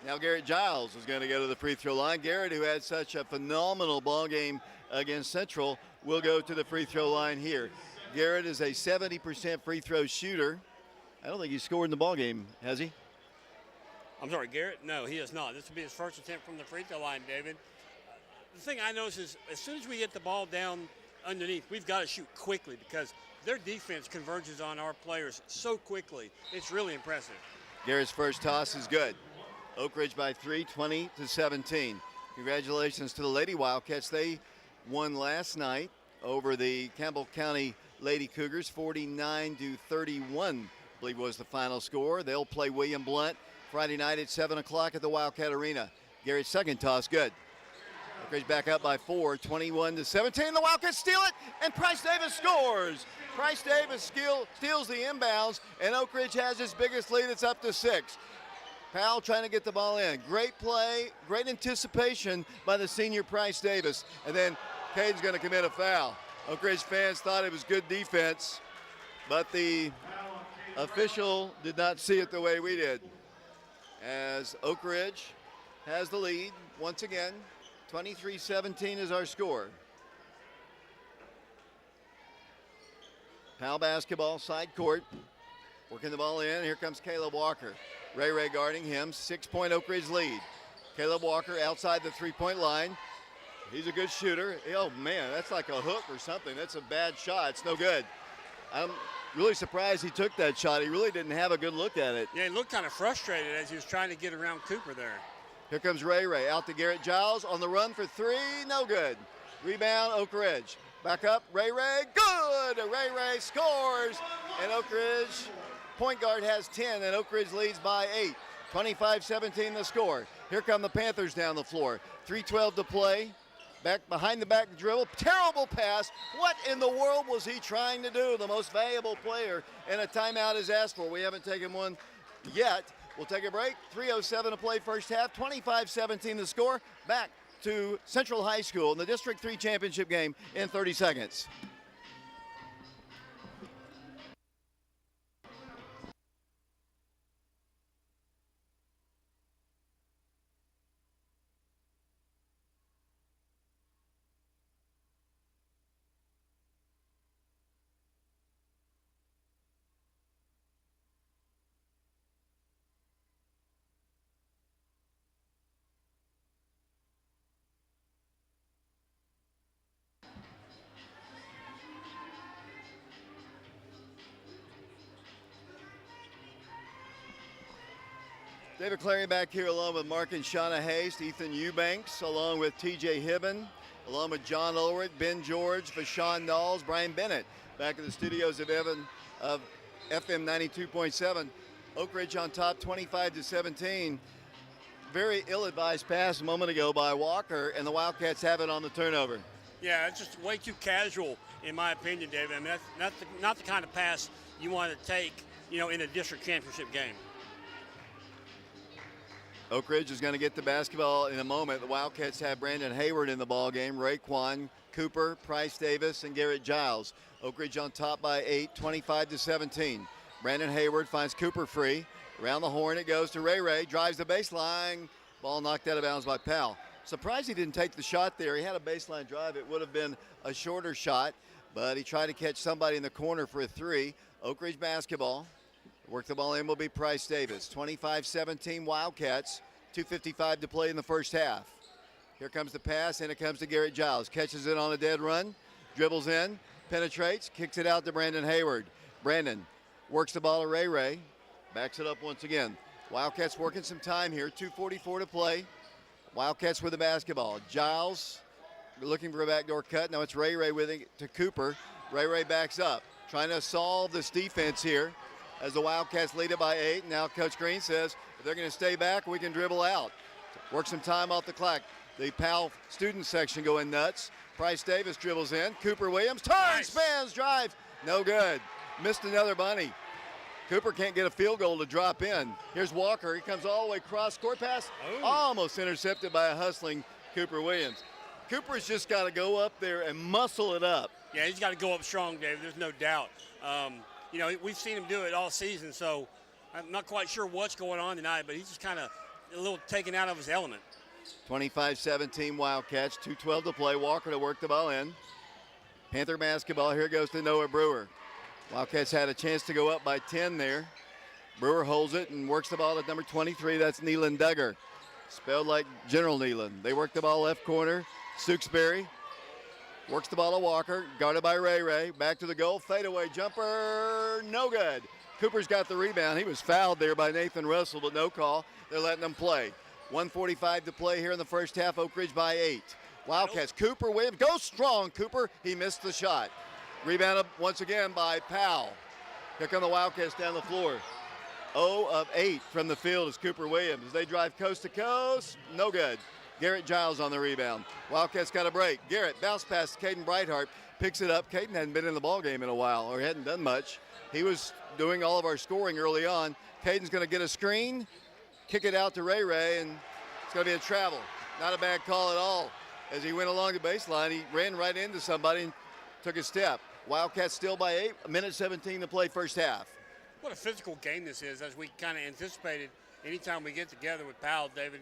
Now Garrett Giles is going to go to the free throw line. Garrett, who had such a phenomenal ball game against Central, will go to the free throw line here. Garrett is a 70% free throw shooter. I don't think he's scored in the ball game, has he? I'm sorry, Garrett? No, he has not. This will be his first attempt from the free throw line, David. The thing I notice is as soon as we get the ball down underneath, we've got to shoot quickly because their defense converges on our players so quickly. It's really impressive. Garrett's first toss is good. Oak Ridge by 3, 20-17. Congratulations to the Lady Wildcats. They won last night over the Campbell County Lady Cougars, 49-31, I believe was the final score. They'll play William Blount Friday night at 7 o'clock at the Wildcat Arena. Garrett's second toss, good. Oak Ridge back up by 4, 21-17. The Wildcats steal it, and Price Davis scores. Price Davis steals the inbounds, and Oak Ridge has its biggest lead. It's up to 6. Powell trying to get the ball in. Great play, great anticipation by the senior Price Davis. And then Cade's going to commit a foul. Oak Ridge fans thought it was good defense, but the official did not see it the way we did. As Oak Ridge has the lead once again. 23-17 is our score. Powell basketball, side court. Working the ball in. Here comes Caleb Walker. Ray guarding him. 6-point Oak Ridge lead. Caleb Walker outside the three-point line. He's a good shooter. Oh, man, that's like a hook or something. That's a bad shot. It's no good. I'm really surprised he took that shot. He really didn't have a good look at it. Yeah, he looked kind of frustrated as he was trying to get around Cooper there. Here comes Ray out to Garrett Giles on the run for 3. No good. Rebound, Oak Ridge. Back up, Ray. Good! Ray scores, and Oak Ridge point guard has 10, and Oak Ridge leads by 8. 25-17 the score. Here come the Panthers down the floor. 3:12 to play. Back behind the back dribble. Terrible pass. What in the world was he trying to do? The most valuable player, and a timeout is asked for. We haven't taken one yet. We'll take a break. 3:07 to play first half. 25-17 the score. Back to Central High School in the District 3 championship game in 30 seconds. David Clary back here along with Mark and Shauna Hayes, Ethan Eubanks, along with TJ Hibben, along with John Ulrich, Ben George, Vashawn Knowles, Brian Bennett, back in the studios of FM 92.7. Oak Ridge on top, 25-17. Very ill-advised pass a moment ago by Walker, and the Wildcats have it on the turnover. Yeah, it's just way too casual, in my opinion, David. I mean, that's not the kind of pass you want to take, in a district championship game. Oak Ridge is going to get the basketball in a moment. The Wildcats have Brandon Hayward in the ball game, Raekwon, Cooper, Price Davis, and Garrett Giles. Oak Ridge on top by 8, 25-17. Brandon Hayward finds Cooper free, Around the horn it goes to Ray Ray. Drives the baseline. Ball knocked out of bounds by Powell. Surprised he didn't take the shot there. He had a baseline drive. It would have been a shorter shot, but he tried to catch somebody in the corner for a three. Oak Ridge basketball. Work the ball in will be Price Davis. 25-17 Wildcats. 2:55 to play in the first half. Here comes the pass, and it comes to Garrett Giles. Catches it on a dead run. Dribbles in. Penetrates. Kicks it out to Brandon Hayward. Brandon works the ball to Ray Ray. Backs it up once again. Wildcats working some time here. 2:44 to play. Wildcats with the basketball. Giles looking for a backdoor cut. Now it's Ray Ray with it to Cooper. Ray Ray backs up. Trying to solve this defense here as the Wildcats lead it by 8. Now Coach Green says if they're going to stay back, we can dribble out. Work some time off the clock. The Powell student section going nuts. Price Davis dribbles in. Cooper Williams turns, spins, drives. No good. Missed another bunny. Cooper can't get a field goal to drop in. Here's Walker. He comes all the way across. Court pass. Almost intercepted by a hustling Cooper Williams. Cooper's just got to go up there and muscle it up. Yeah, he's got to go up strong, Dave. There's no doubt. We've seen him do it all season, so I'm not quite sure what's going on tonight, but he's just kind of a little taken out of his element. 25-17 Wildcats. 2:12 to play. Walker to work the ball in. Panther basketball. Here goes to Noah Brewer. Wildcats had a chance to go up by 10 there. Brewer holds it and works the ball at number 23. That's Neelan Duggar, spelled like General Neelan. They work the ball left corner. Sukesbury works the ball to Walker, guarded by Ray Ray. Back to the goal, fadeaway jumper, no good. Cooper's got the rebound. He was fouled there by Nathan Russell, but no call. They're letting them play. 1:45 to play here in the first half. Oak Ridge by 8. Wildcats, Cooper Williams, go strong, Cooper. He missed the shot. Rebounded once again by Powell. Here come the Wildcats down the floor. 0 of 8 from the field is Cooper Williams. They drive coast to coast, no good. Garrett Giles on the rebound. Wildcats got a break. Garrett bounce pass to Caden Brightheart, picks it up. Caden hadn't been in the ball game in a while, or hadn't done much. He was doing all of our scoring early on. Caden's going to get a screen, kick it out to Ray Ray, and it's going to be a travel. Not a bad call at all. As he went along the baseline, he ran right into somebody and took a step. Wildcats still by 8, 1:17 to play first half. What a physical game this is, as we kind of anticipated. Anytime we get together with Powell, David,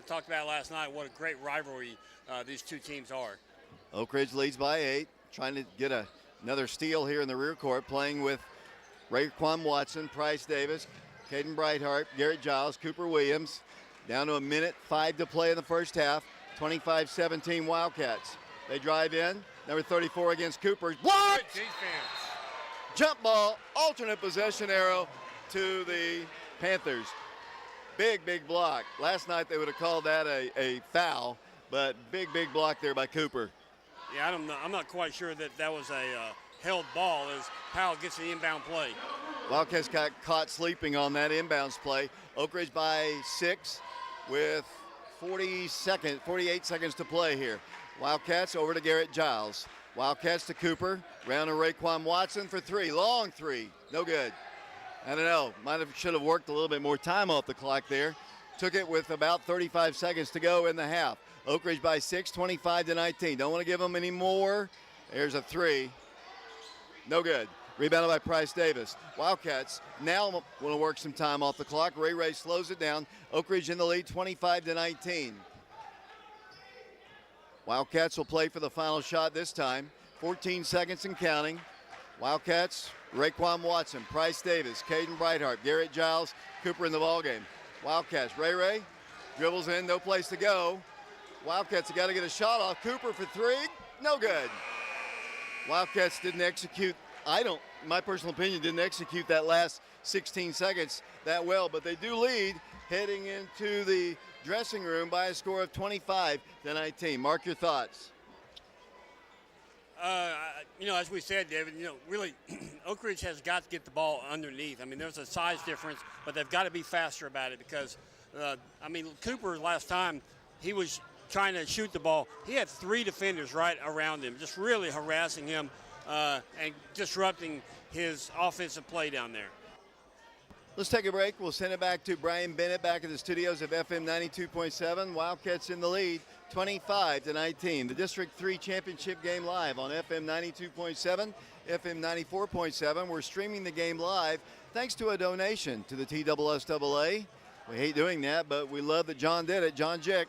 talked about last night, what a great rivalry these two teams are. Oak Ridge leads by 8, trying to get another steal here in the rear court, playing with Raekwon Watson, Price Davis, Caden Brightheart, Garrett Giles, Cooper Williams. Down to 1:05 to play in the first half. 25-17 Wildcats. They drive in. Number 34 against Cooper. Blocked! Good defense. Jump ball, alternate possession arrow to the Panthers. Big block. Last night they would have called that a foul, but big block there by Cooper. Yeah, I'm not quite sure that was a held ball as Powell gets the inbound play. Wildcats got caught sleeping on that inbounds play. Oak Ridge by 6 with 48 seconds to play here. Wildcats over to Garrett Giles. Wildcats to Cooper. Round to Raekwon Watson for 3. Long 3. No good. I don't know. Should have worked a little bit more time off the clock there. Took it with about 35 seconds to go in the half. Oak Ridge by 6, 25-19. Don't want to give them any more. There's a 3. No good. Rebounded by Price Davis. Wildcats now want to work some time off the clock. Ray Ray slows it down. Oak Ridge in the lead, 25-19. Wildcats will play for the final shot this time. 14 seconds and counting. Wildcats, Raekwon Watson, Price Davis, Caden Brightheart, Garrett Giles, Cooper in the ballgame. Wildcats, Ray Ray dribbles in, no place to go. Wildcats have got to get a shot off. Cooper for 3, no good. Wildcats didn't execute. My personal opinion, didn't execute that last 16 seconds that well, but they do lead heading into the dressing room by a score of 25-19. Mark your thoughts. As we said, David, really Oak Ridge has got to get the ball underneath. I mean, there's a size difference, but they've got to be faster about it because, Cooper last time he was trying to shoot the ball. He had 3 defenders right around him, just really harassing him and disrupting his offensive play down there. Let's take a break. We'll send it back to Brian Bennett back at the studios of FM 92.7. Wildcats in the lead, 25-19. The District 3 championship game live on FM 92.7, FM 94.7. We're streaming the game live thanks to a donation to the TSSAA. We hate doing that, but we love that John did it. John Jick,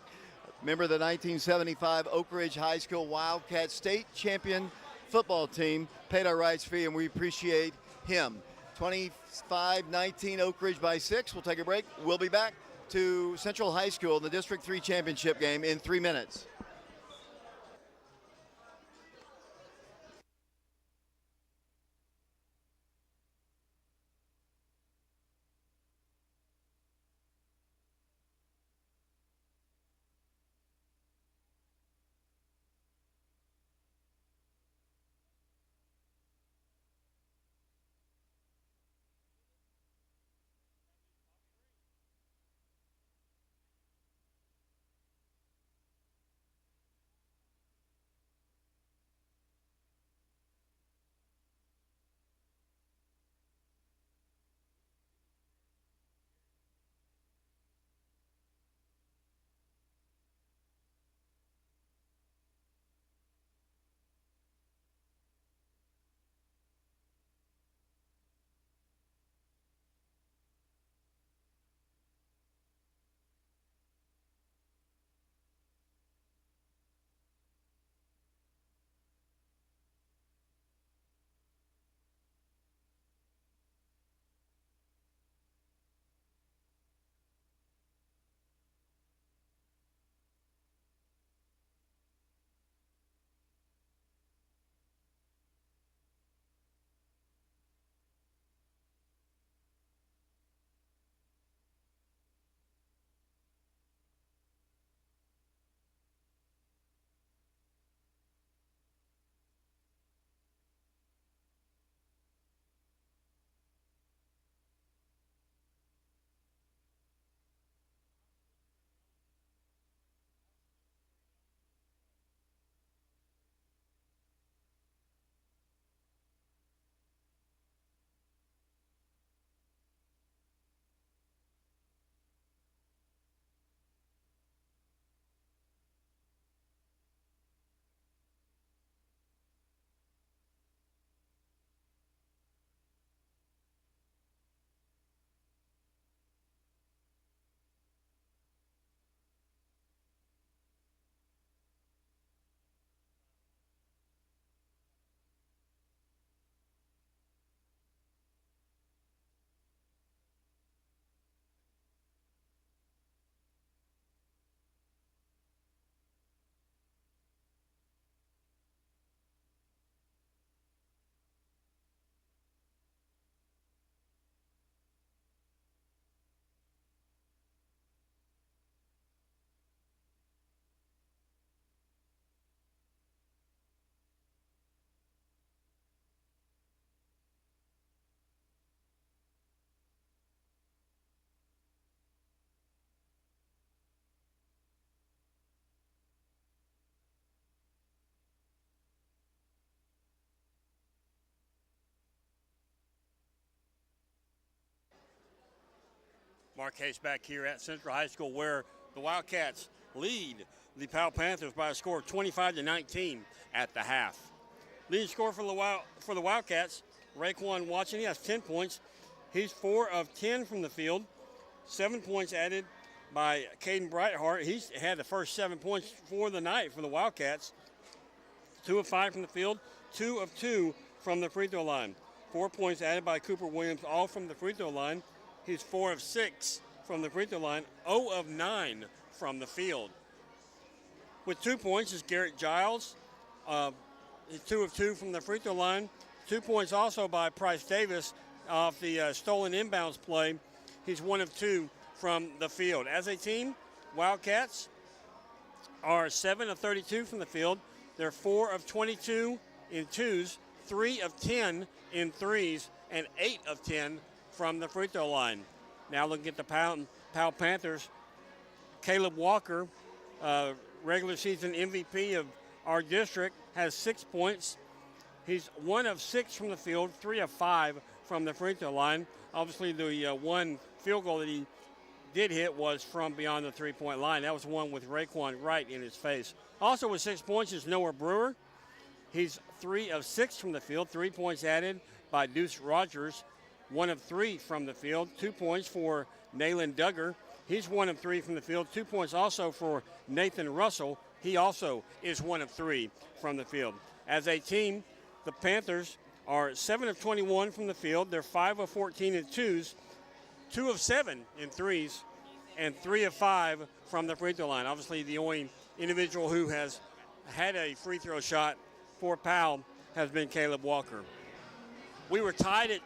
member of the 1975 Oak Ridge High School Wildcats state champion football team, paid our rights fee, and we appreciate him. 25-19 Oak Ridge by 6. We'll take a break. We'll be back to Central High School in the District 3 championship game in 3 minutes. Mark Hayes back here at Central High School, where the Wildcats lead the Powell Panthers by a score of 25-19 at the half. Leading scorer for the Wildcats, Raekwon Watson, he has 10 points. He's 4 of 10 from the field. 7 points added by Caden Brightheart. He's had the first 7 points for the night for the Wildcats. 2 of 5 from the field, 2 of 2 from the free throw line. 4 points added by Cooper Williams, all from the free throw line. He's 4 of 6 from the free throw line, 0 of 9 from the field. With 2 points is Garrett Giles. He's 2 of 2 from the free throw line. 2 points also by Price Davis off the stolen inbounds play. He's 1 of 2 from the field. As a team, Wildcats are 7 of 32 from the field. They're 4 of 22 in twos, 3 of 10 in threes, and 8 of 10 from the free throw line. Now looking at the Powell Panthers, Caleb Walker, regular season MVP of our district, has 6 points. He's 1 of 6 from the field, 3 of 5 from the free throw line. Obviously, the one field goal that he did hit was from beyond the three-point line. That was one with Raekwon right in his face. Also with 6 points is Noah Brewer. He's 3 of 6 from the field, 3 points added by Deuce Rogers. 1 of 3 from the field. 2 points for Nayland Duggar. He's 1 of 3 from the field. 2 points also for Nathan Russell. He also is 1 of 3 from the field. As a team, the Panthers are 7 of 21 from the field. They're 5 of 14 in twos, 2 of 7 in threes, and 3 of 5 from the free throw line. Obviously, the only individual who has had a free throw shot for Powell has been Caleb Walker. We were tied at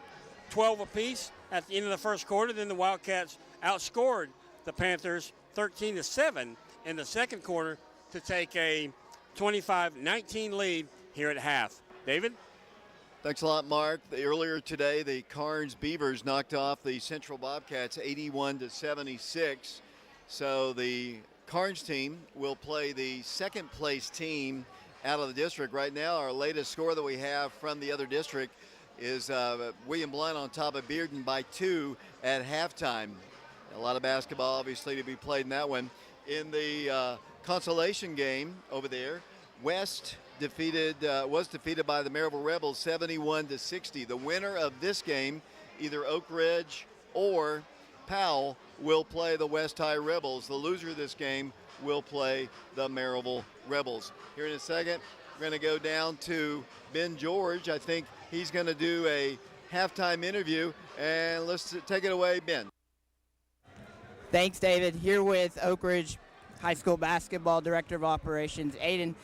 12 apiece at the end of the first quarter. Then the Wildcats outscored the Panthers 13-7 in the second quarter to take a 25-19 lead here at half. David? Thanks a lot, Mark. Earlier today, the Carnes Beavers knocked off the Central Bobcats 81-76. So the Carnes team will play the second place team out of the district. Right now, our latest score that we have from the other district is William Blount on top of Bearden by 2 at halftime. A lot of basketball, obviously, to be played in that one. In the consolation game over there, West was defeated by the Maryville Rebels 71-60. The winner of this game, either Oak Ridge or Powell, will play the West High Rebels. The loser of this game will play the Maryville Rebels. Here in a second, we're going to go down to Ben George. I think he's going to do a halftime interview, and let's take it away, Ben. Thanks, David. Here with Oak Ridge High School basketball director of operations, Aiden.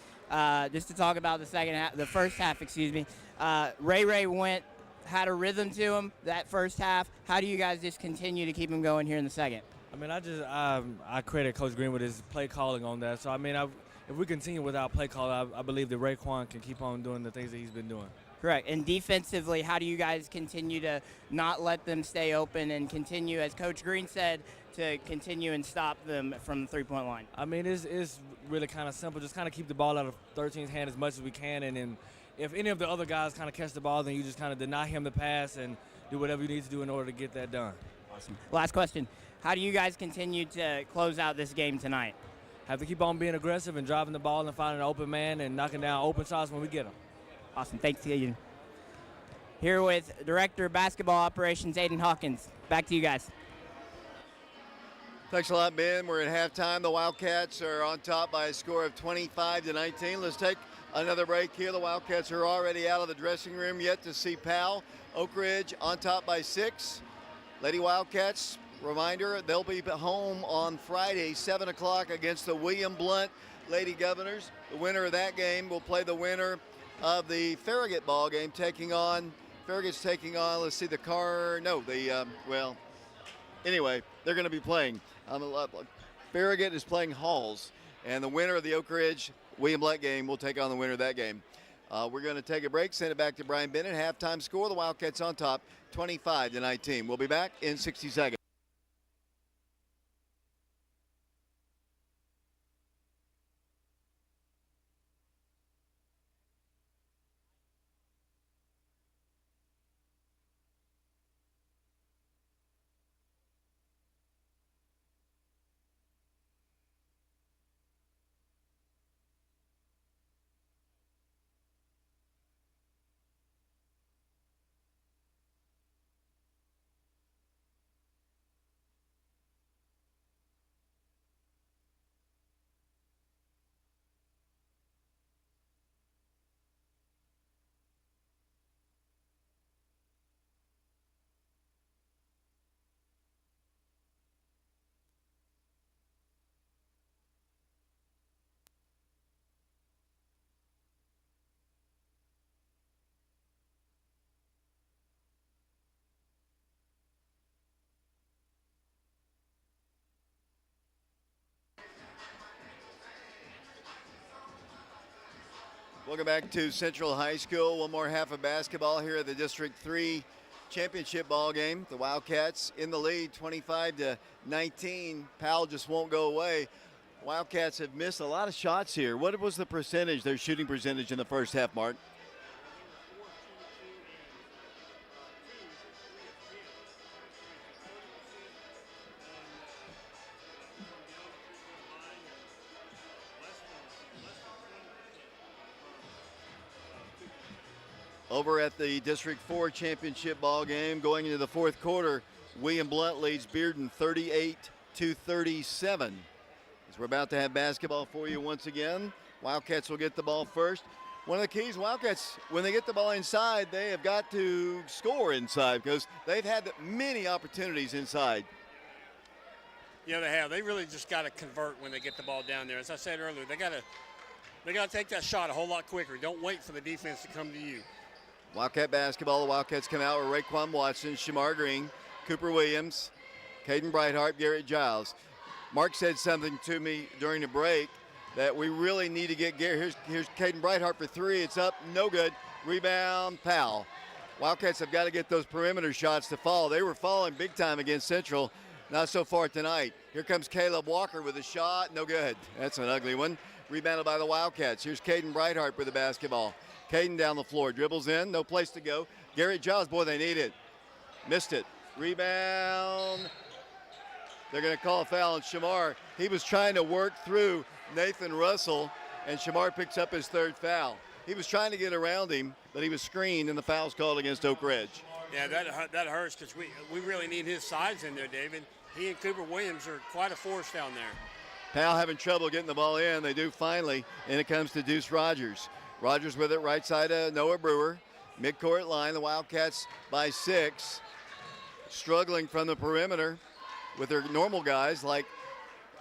Just to talk about the first half. Ray had a rhythm to him that first half. How do you guys just continue to keep him going here in the second? I mean, I credit Coach Green with his play calling on that. So, I mean, if we continue with our play call, I believe that Raekwon can keep on doing the things that he's been doing. Correct. And defensively, how do you guys continue to not let them stay open and continue, as Coach Green said, to continue and stop them from the three-point line? I mean, it's really kind of simple. Just kind of keep the ball out of 13's hand as much as we can. And then if any of the other guys kind of catch the ball, then you just kind of deny him the pass and do whatever you need to do in order to get that done. Awesome. Last question. How do you guys continue to close out this game tonight? Have to keep on being aggressive and driving the ball and finding an open man and knocking down open shots when we get them. Awesome. Thanks to you. Here with Director of Basketball Operations, Aiden Hawkins. Back to you guys. Thanks a lot, Ben. We're at halftime. The Wildcats are on top by a score of 25-19. Let's take another break here. The Wildcats are already out of the dressing room yet to see Powell. Oak Ridge on top by 6. Lady Wildcats, reminder, they'll be home on Friday, 7 o'clock against the William Blount Lady Governors. The winner of that game will play the winner of the Farragut ball game, Farragut's taking on, let's see, anyway, they're going to be playing. Farragut is playing Halls, and the winner of the Oak Ridge William Blount game will take on the winner of that game. We're going to take a break, send it back to Brian Bennett. Halftime score, the Wildcats on top, 25-19. We'll be back in 60 seconds. Welcome back to Central High School. One more half of basketball here at the District 3 championship ball game. The Wildcats in the lead, 25-19. Powell just won't go away. Wildcats have missed a lot of shots here. What was the percentage, their shooting percentage in the first half, Mark? Over at the District 4 championship ball game, going into the fourth quarter, William Blunt leads Bearden 38-37. As we're about to have basketball for you once again. Wildcats will get the ball first. One of the keys, Wildcats, when they get the ball inside, they have got to score inside because they've had many opportunities inside. Yeah, they have. They really just got to convert when they get the ball down there. As I said earlier, they got to take that shot a whole lot quicker. Don't wait for the defense to come to you. Wildcat basketball. The Wildcats come out with Raekwon Watson, Shamar Green, Cooper Williams, Caden Brightheart, Garrett Giles. Mark said something to me during the break that we really need to get Garrett. Here's Caden Brightheart for three. It's up, no good. Rebound, Powell. Wildcats have got to get those perimeter shots to fall. They were falling big time against Central. Not so far tonight. Here comes Caleb Walker with a shot, no good. That's an ugly one. Rebounded by the Wildcats. Here's Caden Brightheart with the basketball. Caden down the floor, dribbles in, no place to go. Garrett Giles, boy, they need it. Missed it. Rebound. They're going to call a foul on Shamar. He was trying to work through Nathan Russell, and Shamar picks up his third foul. He was trying to get around him, but he was screened, and the foul's called against Oak Ridge. Yeah, that hurts because we really need his size in there, David. He and Cooper Williams are quite a force down there. Powell having trouble getting the ball in. They do finally, and it comes to Deuce Rogers. Rogers with it right side of Noah Brewer. Midcourt line, the Wildcats by 6. Struggling from the perimeter with their normal guys like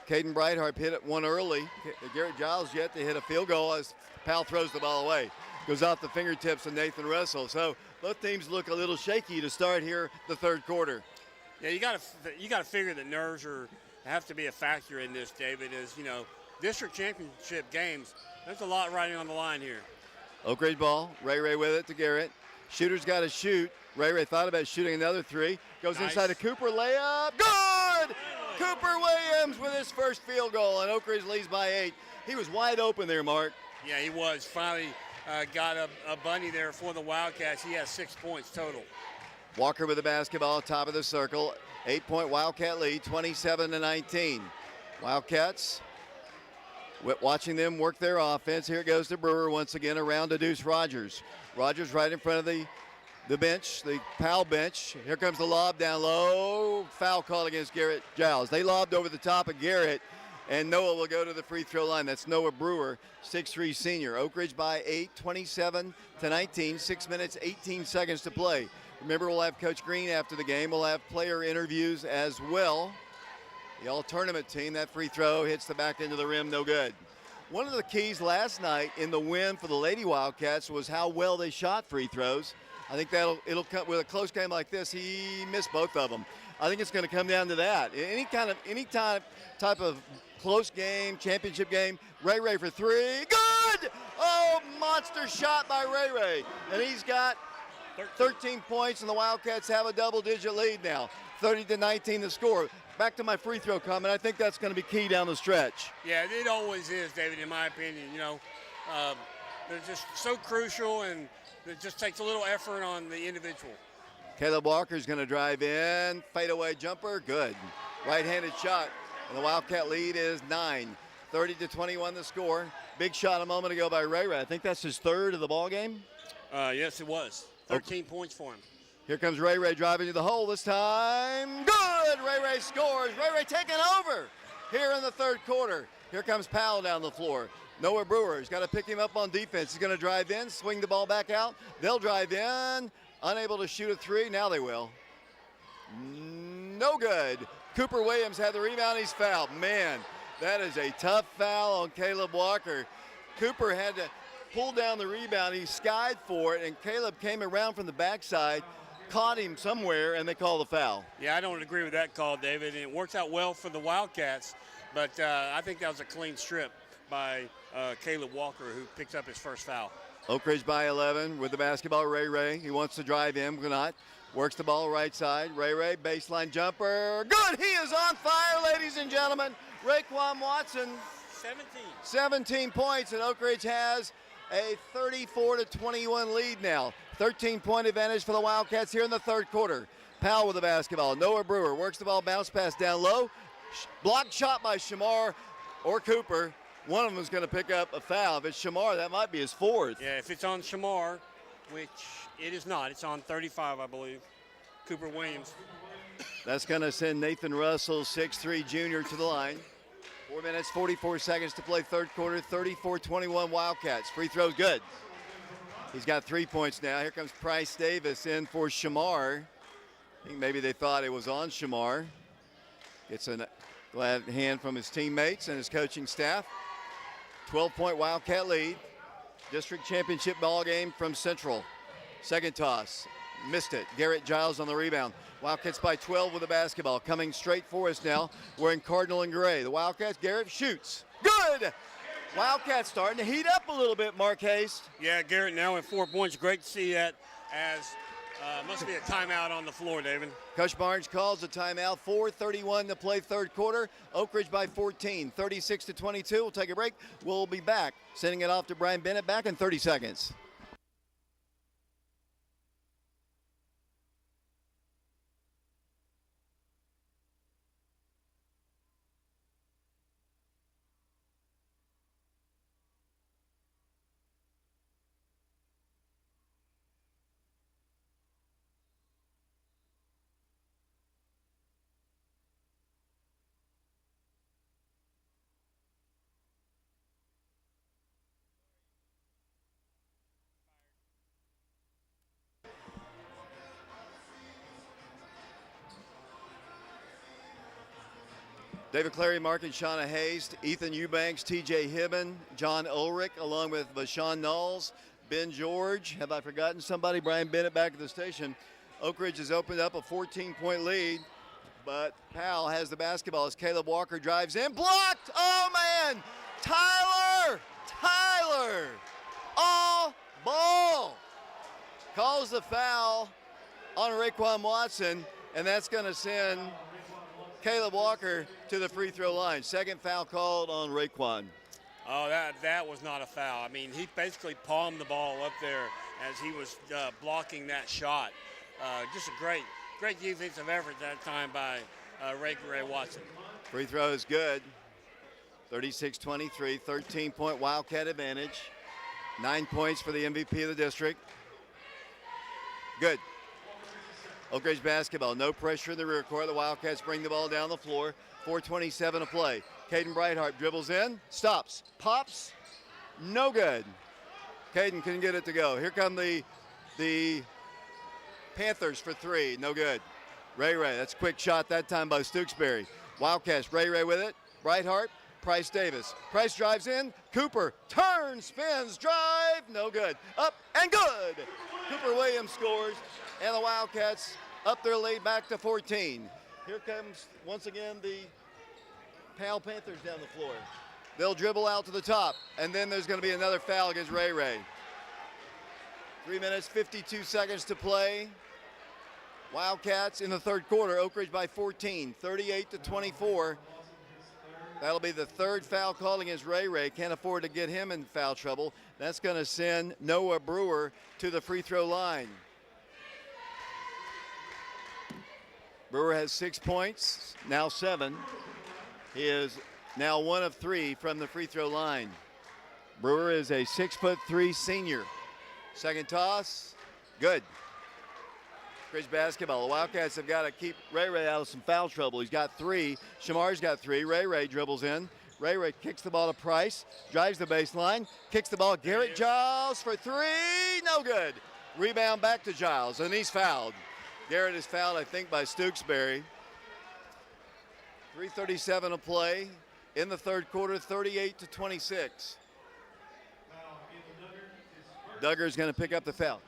Caden Brightheart hit it one early. Garrett Giles yet to hit a field goal as Powell throws the ball away. Goes off the fingertips of Nathan Russell. So both teams look a little shaky to start here the third quarter. Yeah, you got to figure that nerves have to be a factor in this, David. As you know, district championship games, there's a lot riding on the line here. Oak Ridge ball. Ray with it to Garrett. Shooter's got to shoot. Ray thought about shooting another three. Goes Nice. inside to Cooper. Layup. Good! Cooper Williams with his first field goal, and Oak Ridge leads by 8. He was wide open there, Mark. Yeah, he was. Finally got a bunny there for the Wildcats. He has 6 points total. Walker with the basketball, top of the circle. 8-point Wildcat lead, 27-19. Wildcats, watching them work their offense. Here it goes to Brewer once again, around to Deuce Rogers. Rogers right in front of the bench, the Powell bench. Here comes the lob down low. Foul call against Garrett Giles. They lobbed over the top of Garrett, and Noah will go to the free throw line. That's Noah Brewer, 6'3" senior. Oak Ridge by 8, 27-19. 6 minutes, 18 seconds to play. Remember, we'll have Coach Green after the game. We'll have player interviews as well. The all-tournament team, that free throw hits the back end of the rim, no good. One of the keys last night in the win for the Lady Wildcats was how well they shot free throws. I think it'll come with a close game like this. He missed both of them. I think it's going to come down to that. Any type of close game, championship game. Ray for three, good! Oh, monster shot by Ray, and he's got 13 points, and the Wildcats have a double-digit lead now. 30-19 the score. Back to my free throw comment. I think that's going to be key down the stretch. Yeah, it always is, David, in my opinion. You know, they're just so crucial, and it just takes a little effort on the individual. Caleb Walker's going to drive in. Fadeaway jumper, good. Right-handed shot, and the Wildcat lead is 9. 30-21 the score. Big shot a moment ago by Ray. I think that's his third of the ball game. Yes, it was. 13 points for him. Here comes Ray driving to the hole this time. Good! Ray scores. Ray taking over here in the third quarter. Here comes Powell down the floor. Noah Brewer's got to pick him up on defense. He's going to drive in, swing the ball back out. They'll drive in. Unable to shoot a three. Now they will. No good. Cooper Williams had the rebound. He's fouled. Man, that is a tough foul on Caleb Walker. Cooper had to pull down the rebound. He skied for it, and Caleb came around from the backside, caught him somewhere, and they call the foul. Yeah, I don't agree with that call, David. And it worked out well for the Wildcats, but I think that was a clean strip by Caleb Walker, who picked up his first foul. Oak Ridge by 11 with the basketball. Ray. He wants to drive in, but not. Works the ball right side. Ray, baseline jumper. Good! He is on fire, ladies and gentlemen. Raekwon Watson. 17 points, and Oak Ridge has a 34-21 lead now. 13-point advantage for the Wildcats here in the third quarter. Powell with the basketball. Noah Brewer works the ball, bounce pass down low. Blocked shot by Shamar or Cooper. One of them is going to pick up a foul. If it's Shamar, that might be his fourth. Yeah, if it's on Shamar, which it is not. It's on 35, I believe. Cooper Williams. That's going to send Nathan Russell, 6'3" junior, to the line. 4 minutes, 44 seconds to play third quarter, 34-21 Wildcats. Free throw's good. He's got 3 points now. Here comes Price Davis in for Shamar. I think maybe they thought it was on Shamar. Gets a glad hand from his teammates and his coaching staff. 12-point Wildcat lead. District championship ball game from Central. Second toss. Missed it. Garrett Giles on the rebound. Wildcats by 12 with the basketball. Coming straight for us now. We're in Cardinal and Gray. The Wildcats, Garrett shoots. Good! Wildcats starting to heat up a little bit, Mark Haste. Yeah, Garrett now with 4 points. Great to see that, as must be a timeout on the floor, David. Coach Barnes calls a timeout. 4:31 to play third quarter. Oak Ridge by 14, 36-22. We'll take a break. We'll be back. Sending it off to Brian Bennett. Back in 30 seconds. David Clary, Mark and Shauna Hayes, Ethan Eubanks, TJ Hibben, John Ulrich, along with Vashawn Knowles, Ben George. Have I forgotten somebody? Brian Bennett back at the station. Oak Ridge has opened up a 14-point lead, but Powell has the basketball as Caleb Walker drives in. Blocked! Oh, man! Tyler! All ball! Calls the foul on Raekwon Watson, and that's going to send Caleb Walker to the free throw line. Second foul called on Raekwon. Oh, that was not a foul. I mean, he basically palmed the ball up there as he was blocking that shot. Just a great defensive effort that time by Ray Watson. Free throw is good. 36-23, 13-point Wildcat advantage. 9 points for the MVP of the district. Good. Oak Ridge basketball, no pressure in the rear court. The Wildcats bring the ball down the floor. 4:27 to play. Caden Brighthart dribbles in, stops, pops, no good. Caden couldn't get it to go. Here come the Panthers for three, no good. Ray, that's a quick shot that time by Stooksbury. Wildcats, Ray with it. Brighthart, Price Davis. Price drives in, Cooper turns, spins, drive, no good. Up and good. Cooper Williams scores. And the Wildcats up their lead back to 14. Here comes, once again, the Powell Panthers down the floor. They'll dribble out to the top, and then there's going to be another foul against Ray. 3 minutes, 52 seconds to play. Wildcats in the third quarter, Oak Ridge by 14, 38-24. That'll be the third foul called against Ray. Can't afford to get him in foul trouble. That's going to send Noah Brewer to the free throw line. Brewer has 6 points, now 7. He is now 1 of 3 from the free throw line. Brewer is a 6'3" senior. Second toss, good. Ridge basketball. The Wildcats have got to keep Ray out of some foul trouble. He's got 3. Shamar's got 3. Ray dribbles in. Ray kicks the ball to Price, drives the baseline, kicks the ball. Garrett Giles for 3, no good. Rebound back to Giles, and he's fouled. Garrett is fouled, I think, by Stooksbury. 3:37 to play in the third quarter, 38-26. Duggar's going to pick up the foul.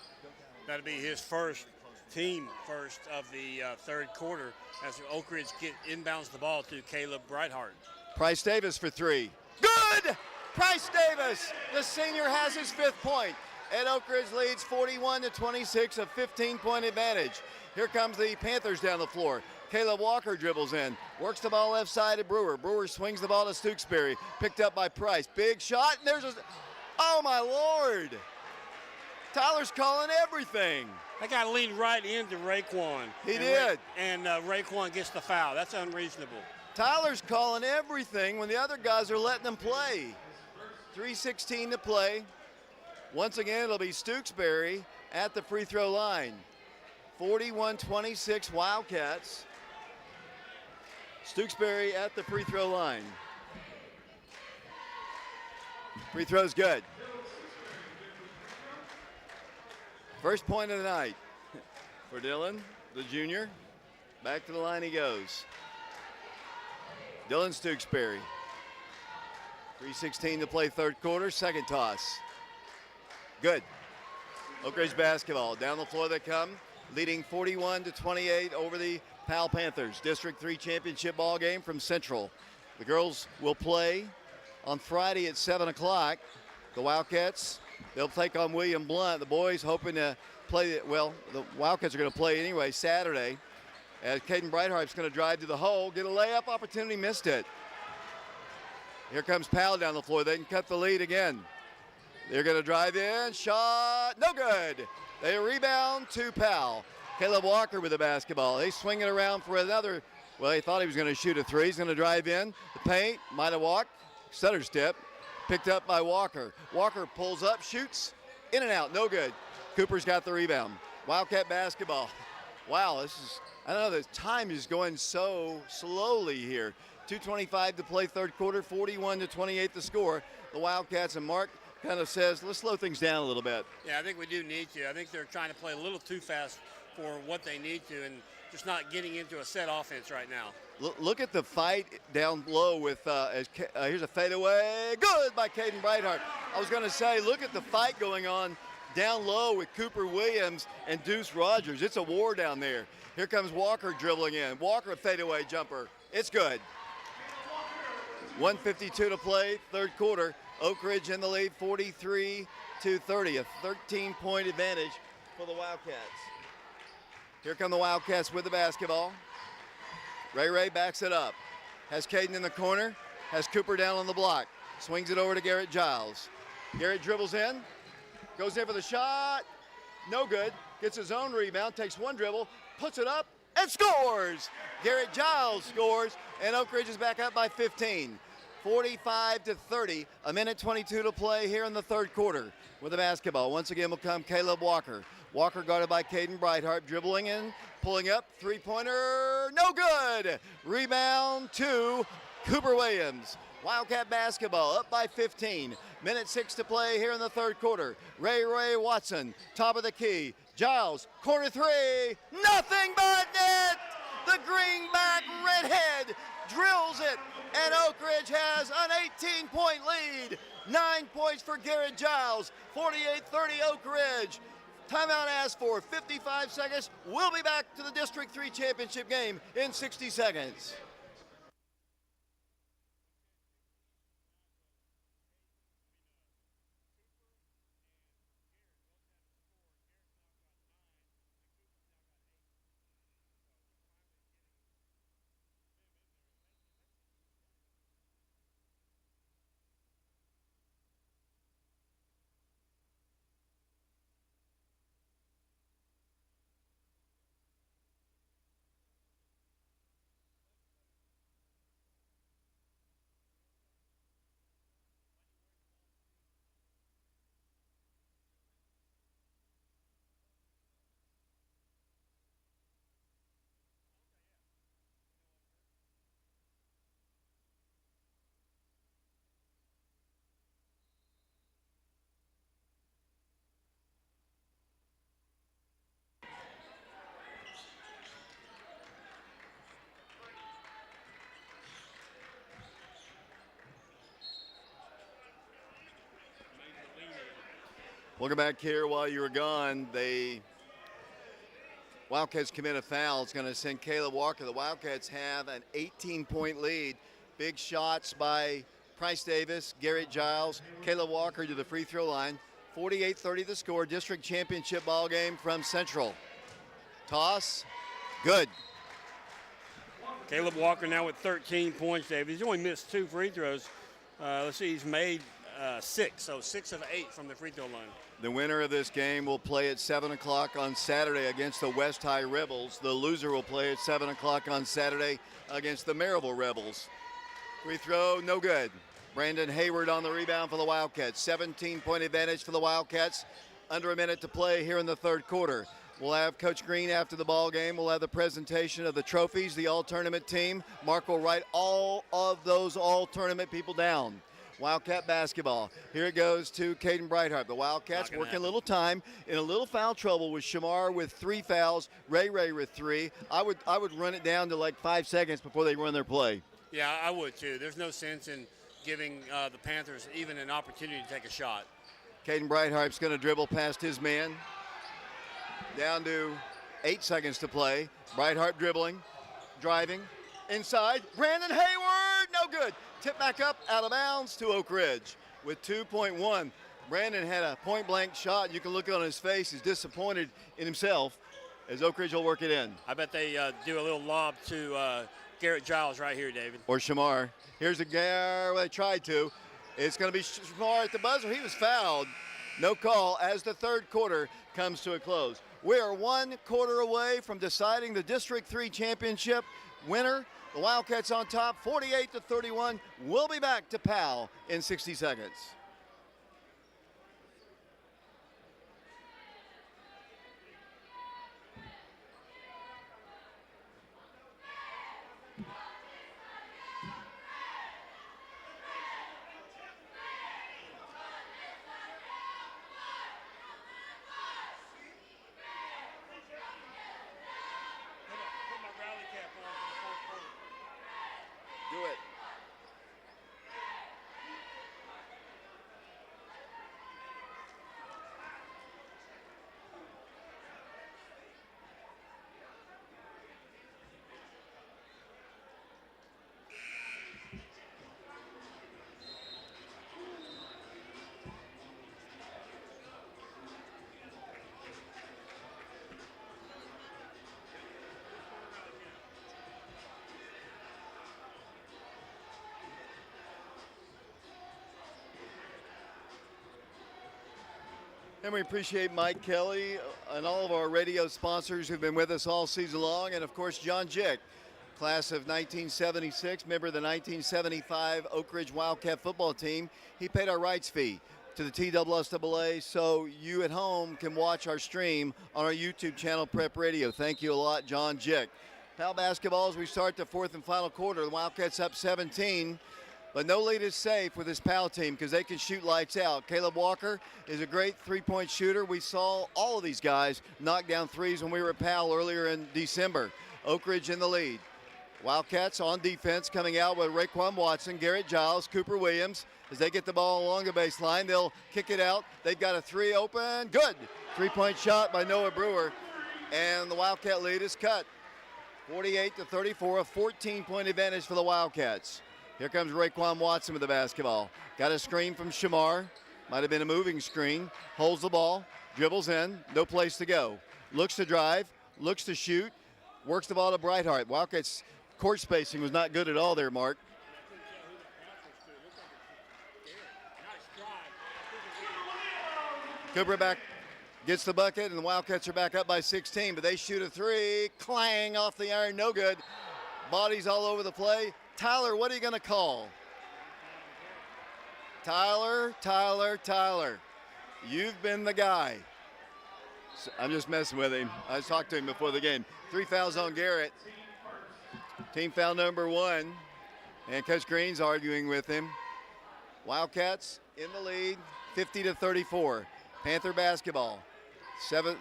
That'll be his team first of the third quarter as Oak Ridge inbounds the ball to Caleb Brighthart. Price Davis for 3. Good! Price Davis, the senior, has his 5th point. And Oak Ridge leads 41-26, a 15-point advantage. Here comes the Panthers down the floor. Caleb Walker dribbles in, works the ball left side to Brewer. Brewer swings the ball to Stooksbury, picked up by Price. Big shot, and there's oh my Lord! Tyler's calling everything. That guy leaned right into Raekwon. He did. And Raekwon gets the foul. That's unreasonable. Tyler's calling everything when the other guys are letting them play. 3:16 to play. Once again, it'll be Stooksbury at the free throw line. 41-26 Wildcats. Stooksbury at the free throw line. Free throw's good. First point of the night for Dylan, the junior. Back to the line he goes. Dylan Stooksbury. 3:16 to play third quarter, second toss. Good. Oak Ridge basketball. Down the floor they come, leading 41-28 over the Powell Panthers. District 3 championship ball game from Central. The girls will play on Friday at 7 o'clock. The Wildcats, they'll take on William Blunt. The boys hoping to play, well, the Wildcats are going to play anyway Saturday. As Caden Brightheart's going to drive to the hole, get a layup opportunity, missed it. Here comes Powell down the floor. They can cut the lead again. They're going to drive in, shot, no good. They rebound to Powell. Caleb Walker with the basketball. They swing it around for another, well, he thought he was going to shoot a three. He's going to drive in, the paint, might have walked, stutter step, picked up by Walker. Walker pulls up, shoots, in and out, no good. Cooper's got the rebound. Wildcat basketball. Wow, this is, I don't know, the time is going so slowly here. 2:25 to play third quarter, 41-28 the score. The Wildcats, and Mark kind of says, let's slow things down a little bit. Yeah, I think we do need to. I think they're trying to play a little too fast for what they need to and just not getting into a set offense right now. Look at the fight down low with, here's a fadeaway, good by Caden Brightheart. I was going to say, look at the fight going on down low with Cooper Williams and Deuce Rogers. It's a war down there. Here comes Walker dribbling in. Walker, a fadeaway jumper. It's good. 1:52 to play, third quarter. Oak Ridge in the lead, 43-30, a 13-point advantage for the Wildcats. Here come the Wildcats with the basketball. Ray backs it up. Has Caden in the corner, has Cooper down on the block. Swings it over to Garrett Giles. Garrett dribbles in, goes in for the shot, no good. Gets his own rebound, takes one dribble, puts it up, and scores! Garrett Giles scores, and Oak Ridge is back up by 15. 45-30, a minute 22 to play here in the third quarter. With the basketball, once again will come Caleb Walker. Walker guarded by Caden Brightheart, dribbling in, pulling up, three-pointer, no good! Rebound to Cooper Williams. Wildcat basketball up by 15. Minute 6 to play here in the third quarter. Ray Watson, top of the key. Giles, corner three, nothing but net! The greenback redhead drills it, and Oak Ridge has an 18-point lead. 9 points for Garrett Giles, 48-30 Oak Ridge. Timeout asked for 55 seconds. We'll be back to the District 3 championship game in 60 seconds. Welcome back here. While you were gone, the Wildcats commit a foul. It's going to send Caleb Walker. The Wildcats have an 18-point lead. Big shots by Price Davis, Garrett Giles, Caleb Walker to the free throw line. 48-30 the score. District championship ball game from Central. Toss, good. Caleb Walker now with 13 points, Dave. He's only missed 2 free throws. Let's see, he's made 6, so 6 of 8 from the free throw line. The winner of this game will play at 7 o'clock on Saturday against the West High Rebels. The loser will play at 7 o'clock on Saturday against the Maryville Rebels. Free throw, no good. Brandon Hayward on the rebound for the Wildcats. 17-point advantage for the Wildcats. Under a minute to play here in the third quarter. We'll have Coach Green after the ball game. We'll have the presentation of the trophies, the all-tournament team. Mark will write all of those all-tournament people down. Wildcat basketball. Here it goes to Caden Brightheart. The Wildcats working a little time, in a little foul trouble with Shamar with 3 fouls, Ray with 3. I would run it down to like 5 seconds before they run their play. Yeah, I would too. There's no sense in giving the Panthers even an opportunity to take a shot. Caden Brightheart's going to dribble past his man. Down to 8 seconds to play. Brightheart dribbling, driving, inside. Brandon Hayward, no good. Tip back up, out of bounds to Oak Ridge with 2.1. Brandon had a point-blank shot. You can look on his face. He's disappointed in himself as Oak Ridge will work it in. I bet they do a little lob to Garrett Giles right here, David. Or Shamar. Here's a well, they tried to. It's going to be Shamar at the buzzer. He was fouled. No call as the third quarter comes to a close. We are 1 quarter away from deciding the District 3 championship winner. The Wildcats on top, 48-31. We'll be back to Powell in 60 seconds. Do it. And we appreciate Mike Kelly and all of our radio sponsors who've been with us all season long. And, of course, John Jick, class of 1976, member of the 1975 Oak Ridge Wildcat football team. He paid our rights fee to the TSSAA so you at home can watch our stream on our YouTube channel, Prep Radio. Thank you a lot, John Jick. Powell basketball as we start the fourth and final quarter. The Wildcats up 17. But no lead is safe with this Powell team because they can shoot lights out. Caleb Walker is a great three-point shooter. We saw all of these guys knock down threes when we were at Powell earlier in December. Oak Ridge in the lead. Wildcats on defense coming out with Raekwon Watson, Garrett Giles, Cooper Williams. As they get the ball along the baseline, they'll kick it out. They've got a 3 open. Good. Three-point shot by Noah Brewer. And the Wildcat lead is cut. 48-34, a 14-point advantage for the Wildcats. Here comes Raekwon Watson with the basketball. Got a screen from Shamar. Might have been a moving screen. Holds the ball, dribbles in, no place to go. Looks to drive, looks to shoot, works the ball to Brightheart. Wildcats' court spacing was not good at all there, Mark. Cooper back, gets the bucket, and the Wildcats are back up by 16, but they shoot a 3. Clang off the iron, no good. Bodies all over the play. Tyler, what are you going to call? Tyler. You've been the guy. So I'm just messing with him. I talked to him before the game. 3 fouls on Garrett. Team foul number 1. And Coach Green's arguing with him. Wildcats in the lead, 50-34. Panther basketball.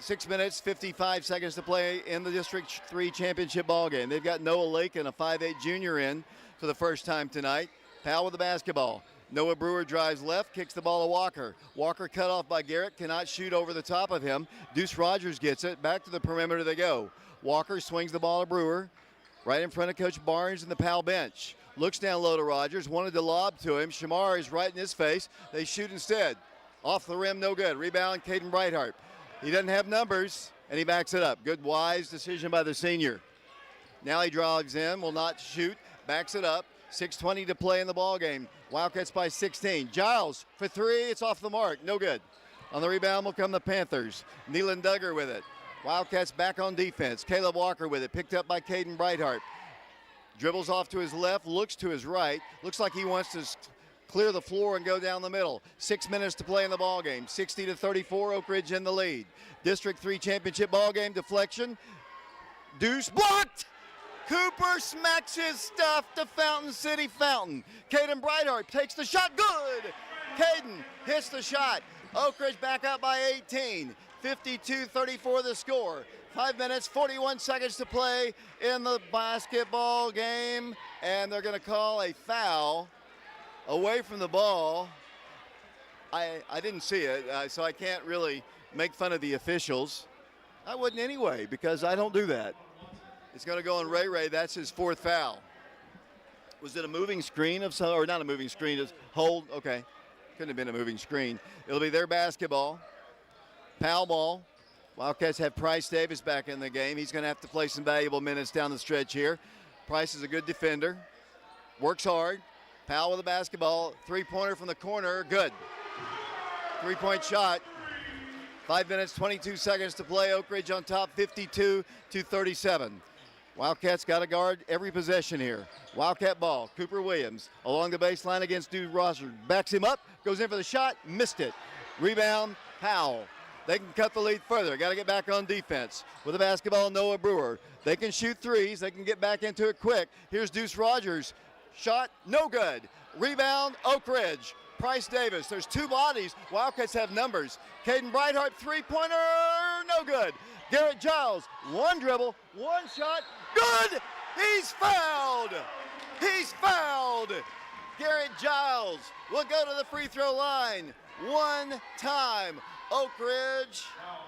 6 minutes, 55 seconds to play in the District 3 championship ball game. They've got Noah Lake and a 5'8 junior in for the first time tonight. Powell with the basketball. Noah Brewer drives left, kicks the ball to Walker. Walker cut off by Garrett, cannot shoot over the top of him. Deuce Rogers gets it. Back to the perimeter they go. Walker swings the ball to Brewer, right in front of Coach Barnes and the Powell bench. Looks down low to Rogers, wanted to lob to him. Shamar is right in his face. They shoot instead. Off the rim, no good. Rebound, Caden Brightheart. He doesn't have numbers, and he backs it up. Good, wise decision by the senior. Now he drives in, will not shoot, backs it up. 6:20 to play in the ball game. Wildcats by 16. Giles for 3, it's off the mark, no good. On the rebound will come the Panthers. Neelan Duggar with it. Wildcats back on defense. Caleb Walker with it, picked up by Caden Brightheart. Dribbles off to his left, looks to his right. Looks like he wants to clear the floor and go down the middle. 6 minutes to play in the ball game. 60-34, Oak Ridge in the lead. District 3 championship ball game. Deflection. Deuce blocked. Cooper smacks his stuff to Fountain City Fountain. Caden Brightheart takes the shot. Good. Caden hits the shot. Oak Ridge back up by 18. 52-34 the score. 5 minutes, 41 seconds to play in the basketball game. And they're going to call a foul away from the ball. I didn't see it, so I can't really make fun of the officials. I wouldn't anyway, because I don't do that. It's going to go on Ray Ray. That's his 4th foul. Was it a moving screen of some, or not a moving screen, just hold? Okay. Couldn't have been a moving screen. It'll be their basketball. Powell ball. Wildcats have Price Davis back in the game. He's going to have to play some valuable minutes down the stretch here. Price is a good defender. Works hard. Powell with the basketball. 3-pointer from the corner. Good. 3-point shot. 5 minutes, 22 seconds to play. Oak Ridge on top, 52-37. Wildcats got to guard every possession here. Wildcat ball. Cooper Williams along the baseline against Dude Rosser. Backs him up. Goes in for the shot. Missed it. Rebound. Powell. They can cut the lead further. Got to get back on defense. With the basketball, Noah Brewer. They can shoot threes. They can get back into it quick. Here's Deuce Rogers. Shot, no good. Rebound, Oak Ridge. Price Davis. There's 2 bodies. Wildcats have numbers. Caden Brightheart, 3-pointer, no good. Garrett Giles, 1 dribble, 1 shot, good! He's fouled! He's fouled! Garrett Giles will go to the free throw line 1 time. Oak Ridge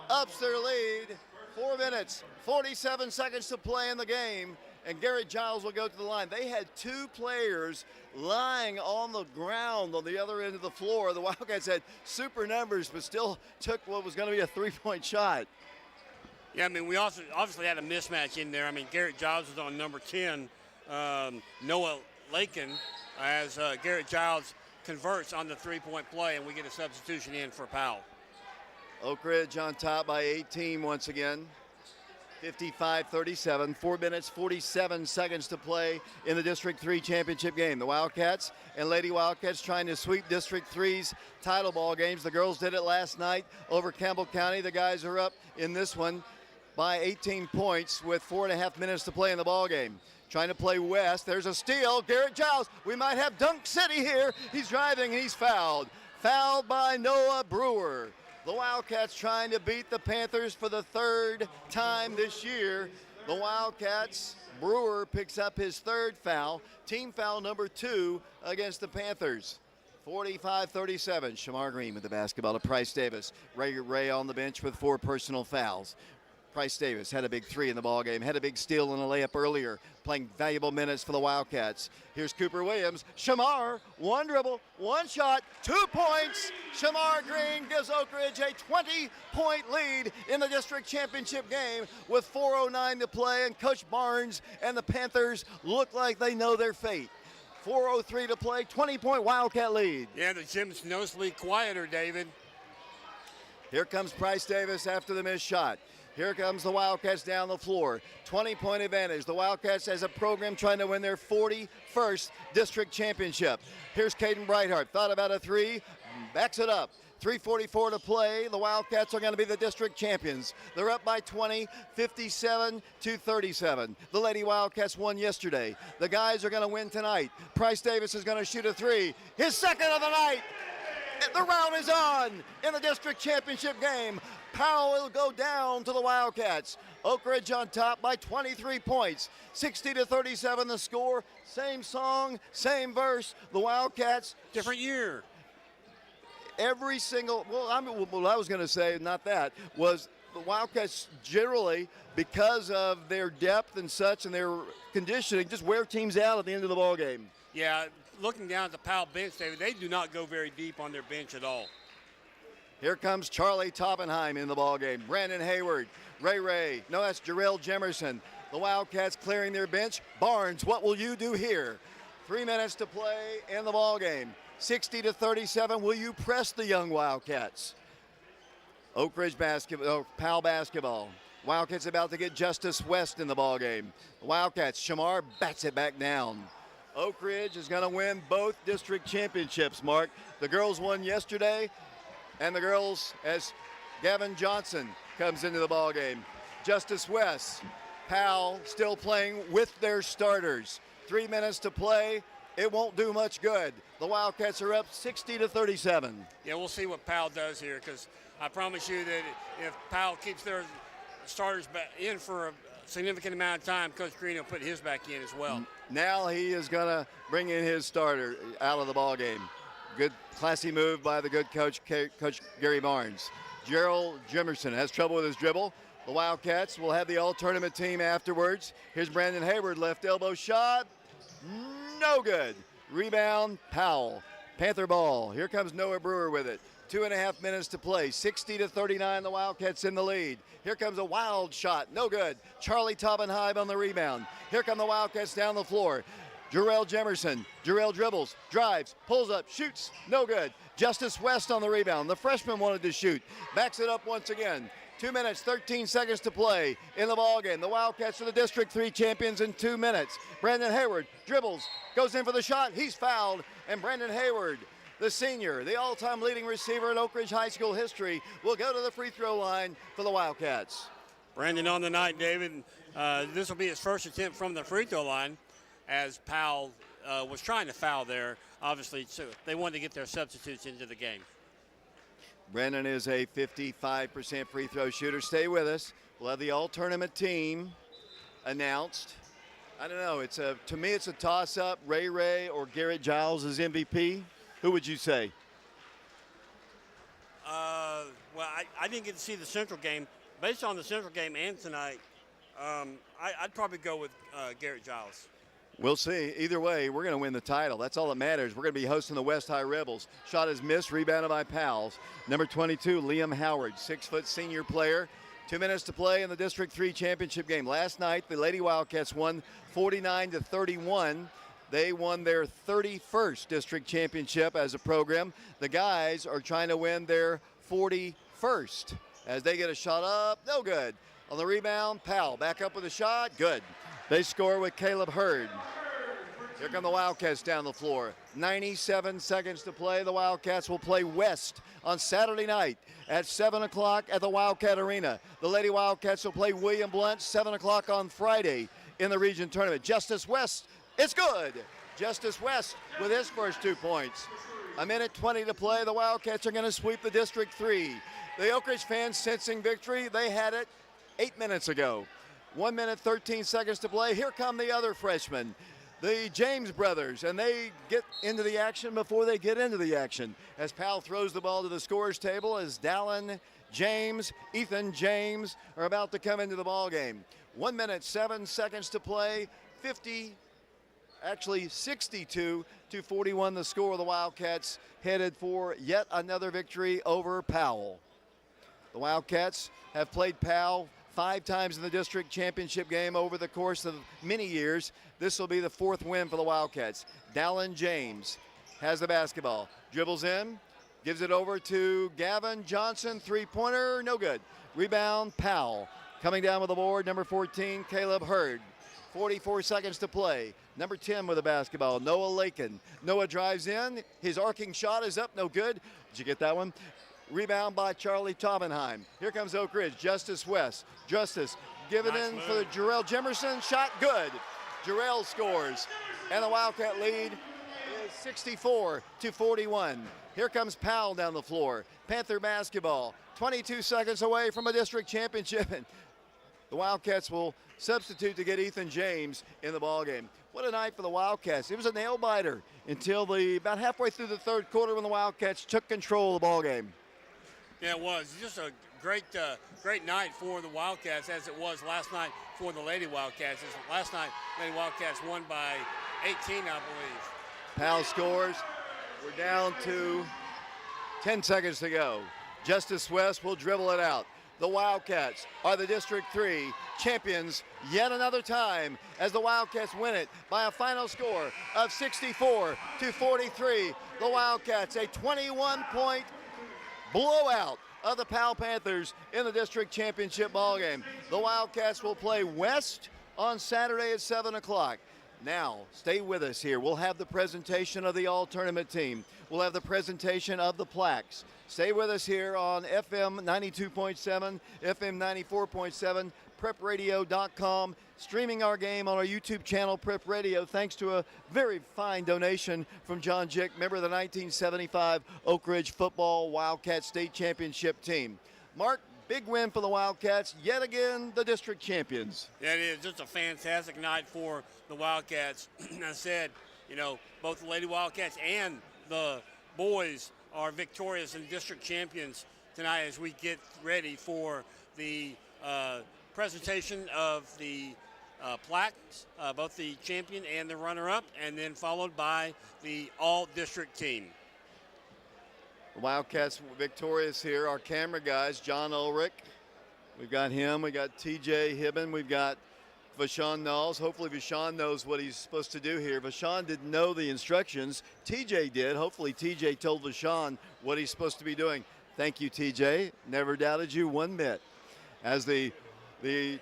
ups their lead. 4 minutes, 47 seconds to play in the game, and Garrett Giles will go to the line. They had 2 players lying on the ground on the other end of the floor. The Wildcats had super numbers, but still took what was going to be a 3-point shot. Yeah, I mean, we also obviously had a mismatch in there. I mean, Garrett Giles was on number 10, Noah Lakin, as Garrett Giles converts on the 3-point play, and we get a substitution in for Powell. Oak Ridge on top by 18 once again. 55-37, 4 minutes, 47 seconds to play in the District 3 championship game. The Wildcats and Lady Wildcats trying to sweep District 3's title ball games. The girls did it last night over Campbell County. The guys are up in this one by 18 points with 4.5 minutes to play in the ball game. Trying to play west. There's a steal. Garrett Giles. We might have Dunk City here. He's driving and he's fouled. Fouled by Noah Brewer. The Wildcats trying to beat the Panthers for the 3rd time this year. The Wildcats, Brewer picks up his 3rd foul. Team foul number 2 against the Panthers. 45-37. Shamar Green with the basketball to Price Davis. Ray on the bench with 4 personal fouls. Price Davis had a big 3 in the ball game, had a big steal and a layup earlier, playing valuable minutes for the Wildcats. Here's Cooper Williams. Shamar, 1 dribble, 1 shot, 2 points. Shamar Green gives Oak Ridge a 20-point lead in the district championship game with 4:09 to play, and Coach Barnes and the Panthers look like they know their fate. 4:03 to play, 20-point Wildcat lead. Yeah, the gym's noticeably quieter, David. Here comes Price Davis after the missed shot. Here comes the Wildcats down the floor. 20-point advantage. The Wildcats as a program trying to win their 41st district championship. Here's Caden Brightheart. Thought about a 3. Backs it up. 3:44 to play. The Wildcats are going to be the district champions. They're up by 20, 57-37. The Lady Wildcats won yesterday. The guys are going to win tonight. Price Davis is going to shoot a 3. His 2nd of the night. The round is on in the district championship game. Powell will go down to the Wildcats. Oak Ridge on top by 23 points. 60-37 the score. Same song, same verse. The Wildcats. Different year. Every single, what I was going to say, not that, was the Wildcats generally, because of their depth and such and their conditioning, just wear teams out at the end of the ball game. Yeah, looking down at the Powell bench, David, they do not go very deep on their bench at all. Here comes Charlie Toppenheim in the ballgame. Brandon Hayward, Ray. No, that's Jarrell Jemerson. The Wildcats clearing their bench. Barnes, what will you do here? 3 minutes to play in the ballgame. 60-37. Will you press the young Wildcats? Oak Ridge basketball, Powell basketball. Wildcats about to get Justice West in the ballgame. The Wildcats, Shamar bats it back down. Oak Ridge is going to win both district championships, Mark. The girls won yesterday, and the girls, as Gavin Johnson comes into the ball game. Justice West, Powell still playing with their starters. 3 minutes to play. It won't do much good. The Wildcats are up 60-37. Yeah, we'll see what Powell does here, because I promise you that if Powell keeps their starters back in for a significant amount of time, Coach Green will put his back in as well. Now he is going to bring in his starter out of the ball game. Good, classy move by the good coach, Coach Gary Barnes. Gerald Jimerson has trouble with his dribble. The Wildcats will have the all-tournament team afterwards. Here's Brandon Hayward, left elbow shot. No good. Rebound, Powell. Panther ball. Here comes Noah Brewer with it. 2.5 minutes to play. 60-39, the Wildcats in the lead. Here comes a wild shot. No good. Charlie Taubenheim on the rebound. Here come the Wildcats down the floor. Jarrell Jemerson. Jarrell dribbles, drives, pulls up, shoots. No good. Justice West on the rebound. The freshman wanted to shoot. Backs it up once again. 2 minutes, 13 seconds to play in the ballgame. The Wildcats are the District 3 champions in 2 minutes. Brandon Hayward dribbles, goes in for the shot. He's fouled, and Brandon Hayward, the senior, the all-time leading receiver in Oak Ridge High School history, will go to the free throw line for the Wildcats. Brandon on the night, David. This will be his first attempt from the free throw line, as Powell was trying to foul there, obviously, so they wanted to get their substitutes into the game. Brandon is a 55% free throw shooter. Stay with us. We'll have the all-tournament team announced. I don't know. To me, it's a toss-up. Ray or Garrett Giles is MVP. Who would you say? Well, I didn't get to see the Central game. Based on the Central game and tonight, I'd probably go with Garrett Giles. We'll see. Either way, we're going to win the title. That's all that matters. We're going to be hosting the West High Rebels. Shot is missed, rebounded by Powell. Number 22, Liam Howard, 6-foot senior player. 2 minutes to play in the District 3 championship game. Last night, the Lady Wildcats won 49-31. They won their 31st district championship as a program. The guys are trying to win their 41st as they get a shot up. No good. On the rebound, Powell back up with a shot. Good. They score with Caleb Hurd. Here come the Wildcats down the floor. 97 seconds to play. The Wildcats will play West on Saturday night at 7 o'clock at the Wildcat Arena. The Lady Wildcats will play William Blunt 7 o'clock on Friday in the region tournament. Justice West, it's good. Justice West with his first 2 points. 1:20 to play. The Wildcats are going to sweep the District 3. The Oak Ridge fans sensing victory. They had it 8 minutes ago. 1 minute, 13 seconds to play. Here come the other freshmen, the James brothers, and they get into the action before they get into the action. As Powell throws the ball to the scorer's table, as Dallin James, Ethan James are about to come into the ball game. 1 minute, 7 seconds to play. 62-41 the score. The Wildcats headed for yet another victory over Powell. The Wildcats have played Powell 5 times in the district championship game over the course of many years. This will be the 4th win for the Wildcats. Dallin James has the basketball, dribbles in, gives it over to Gavin Johnson, 3-pointer, no good. Rebound, Powell. Coming down with the board, number 14, Caleb Hurd. 44 seconds to play. Number 10 with the basketball, Noah Lakin. Noah drives in, his arcing shot is up, no good. Did you get that one? Rebound by Charlie Taubenheim. Here comes Oak Ridge. Justice West. Justice given Nice in move. for Jarrell Jemerson. Shot good. Jarrell scores. And the Wildcat lead is 64-41. Here comes Powell down the floor. Panther basketball. 22 seconds away from a district championship. And the Wildcats will substitute to get Ethan James in the ballgame. What a night for the Wildcats. It was a nail biter until about halfway through the 3rd quarter when the Wildcats took control of the ballgame. Yeah, it was just a great night for the Wildcats, as it was last night for the Lady Wildcats. Last night, Lady Wildcats won by 18, I believe. Powell scores. We're down to 10 seconds to go. Justice West will dribble it out. The Wildcats are the District 3 champions yet another time as the Wildcats win it by a final score of 64-43. The Wildcats, a 21-point blowout of the Powell Panthers in the district championship ballgame. The Wildcats will play West on Saturday at 7 o'clock. Now, stay with us here. We'll have the presentation of the all-tournament team. We'll have the presentation of the plaques. Stay with us here on FM 92.7, FM 94.7, prepradio.com, streaming our game on our YouTube channel, Prep Radio, thanks to a very fine donation from John Jick, member of the 1975 Oak Ridge Football Wildcat State Championship team. Mark, big win for the Wildcats, yet again the district champions. Yeah, it is just a fantastic night for the Wildcats. I said, you know, both the Lady Wildcats and the boys are victorious and district champions tonight as we get ready for the presentation of the plaques, both the champion and the runner-up, and then followed by the all-district team. The Wildcats victorious here. Our camera guys, John Ulrich. We've got him. We got TJ Hibben. We've got Vashon Knowles. Hopefully Vashon knows what he's supposed to do here. Vashon didn't know the instructions. TJ did. Hopefully TJ told Vashon what he's supposed to be doing. Thank you, TJ. Never doubted you one bit. As the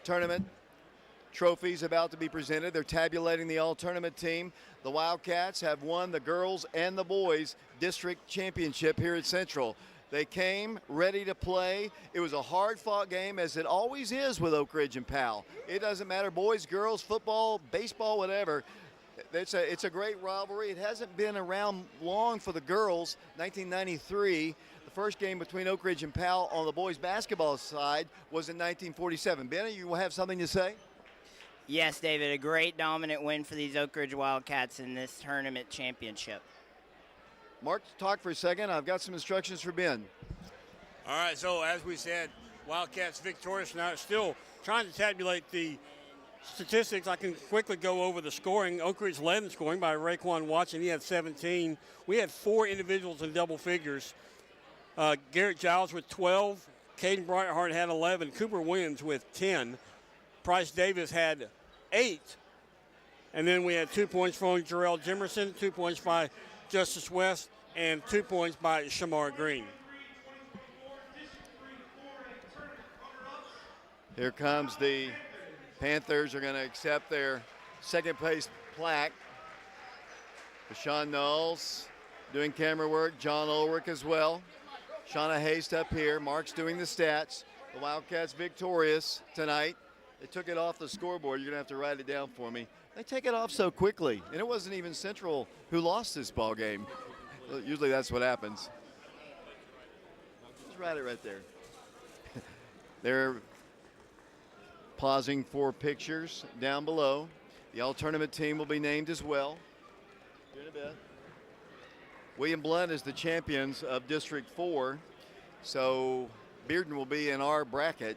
tournament trophies about to be presented, they're tabulating the all-tournament team. The Wildcats have won the girls and the boys district championship here at Central. They came ready to play. It was a hard-fought game, as it always is with Oak Ridge and Powell. It doesn't matter, boys, girls, football, baseball, whatever. It's a great rivalry. It hasn't been around long for the girls. 1993, the first game between Oak Ridge and Powell on the boys basketball side was in 1947. Benny, you will have something to say? Yes, David, a great dominant win for these Oak Ridge Wildcats in this tournament championship. Mark, talk for a second. I've got some instructions for Ben. All right, so as we said, Wildcats victorious now. Still trying to tabulate the statistics. I can quickly go over the scoring. Oak Ridge led in scoring by Raekwon Watson. He had 17. We had 4 individuals in double figures. Garrett Giles with 12. Caden Brightheart had 11. Cooper Williams with 10. Price Davis had 8. And then we had 2 points from Jarrell Jimerson, 2 points by Justice West, and 2 points by Shamar Green. Here comes the Panthers are going to accept their second place plaque. Vashon Knowles doing camera work, John Ulrich as well. Shauna Haste up here, Mark's doing the stats. The Wildcats victorious tonight. They took it off the scoreboard. You're going to have to write it down for me. They take it off so quickly, and it wasn't even Central who lost this ball game. Usually that's what happens. Just write it right there. They're pausing for pictures down below. The all-tournament team will be named as well. Here in a bit. William Blunt is the champions of District 4, so Bearden will be in our bracket.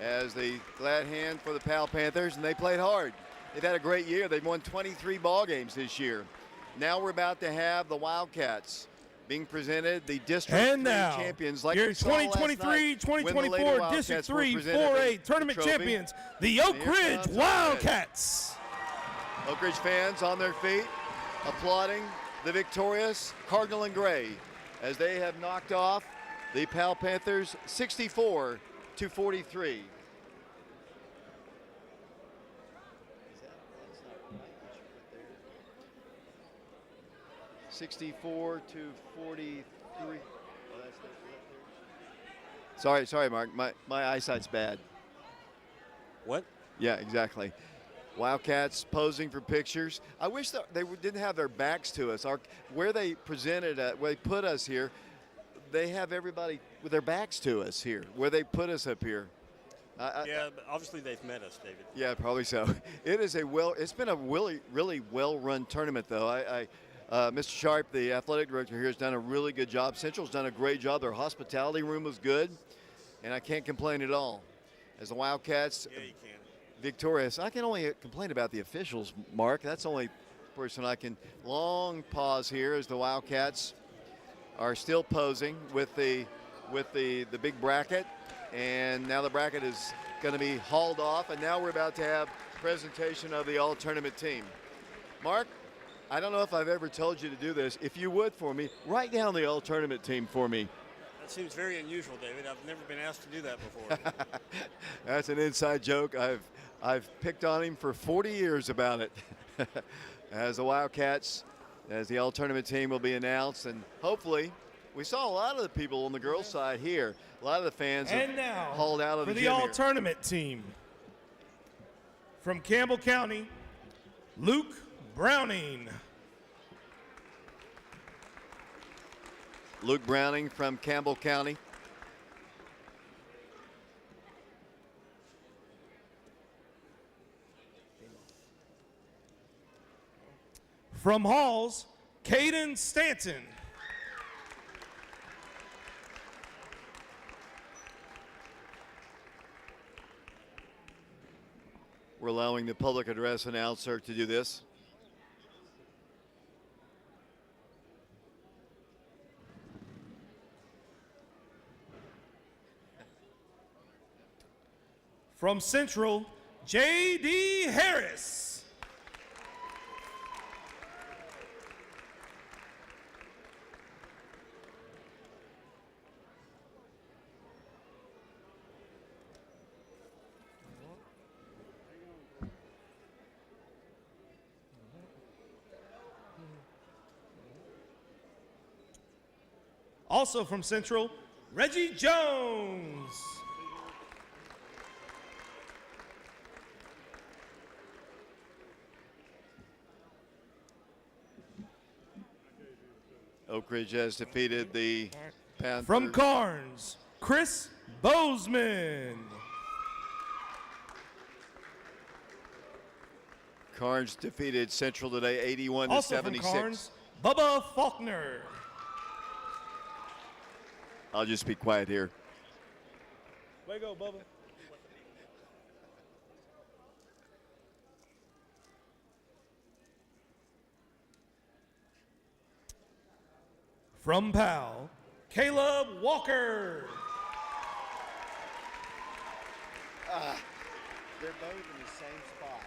As the glad hand for the Powell Panthers, and they played hard. They've had a great year. They've won 23 ball games this year. Now we're about to have the Wildcats being presented, the District 3 champions. Like your 2023-2024 District 3 4A tournament champions, the Oak Ridge Wildcats. Oak Ridge fans on their feet, applauding the victorious Cardinal and Gray as they have knocked off the Powell Panthers 64-43. 64 to 43. Oh, sorry, Mark. My eyesight's bad. What? Yeah, exactly. Wildcats posing for pictures. I wish that they didn't have their backs to us. Where they presented, where they put us here, they have everybody with their backs to us here. Where they put us up here. Yeah, but obviously they've met us, David. Yeah, probably so. It's been a really well-run tournament, though. Mr. Sharp, the athletic director here, has done a really good job. Central's done a great job. Their hospitality room was good, and I can't complain at all. As the Wildcats victorious, I can only complain about the officials, Mark. That's the only person I can. Long pause here as the Wildcats are still posing with the big bracket, and now the bracket is going to be hauled off, and now we're about to have presentation of the all-tournament team. Mark, I don't know if I've ever told you to do this. If you would for me, write down the all-tournament team for me. That seems very unusual, David. I've never been asked to do that before. That's an inside joke. I've picked on him for 40 years about it. As the Wildcats, as the all-tournament team will be announced, and hopefully, we saw a lot of the people on the girls' side here. A lot of the fans And have now, hauled out of for the the gym here. all-tournament team, from Campbell County, Luke Browning. Luke Browning from Campbell County. From Halls, Caden Stanton. We're allowing the public address announcer to do this. From Central, J.D. Harris. Also from Central, Reggie Jones. Oak Ridge has defeated the Panthers. From Carnes, Chris Bozeman. Carnes defeated Central today, 81 to Also 76. from Carnes, Bubba Faulkner. I'll just be quiet here. Way to go, Bubba. From Powell, Caleb Walker. They're both in the same spot.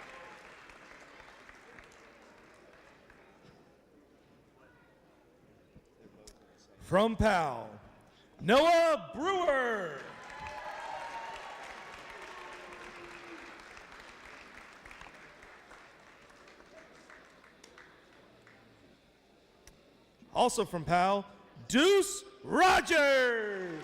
From Powell, Noah Brewer. Also from Powell, Deuce Rogers.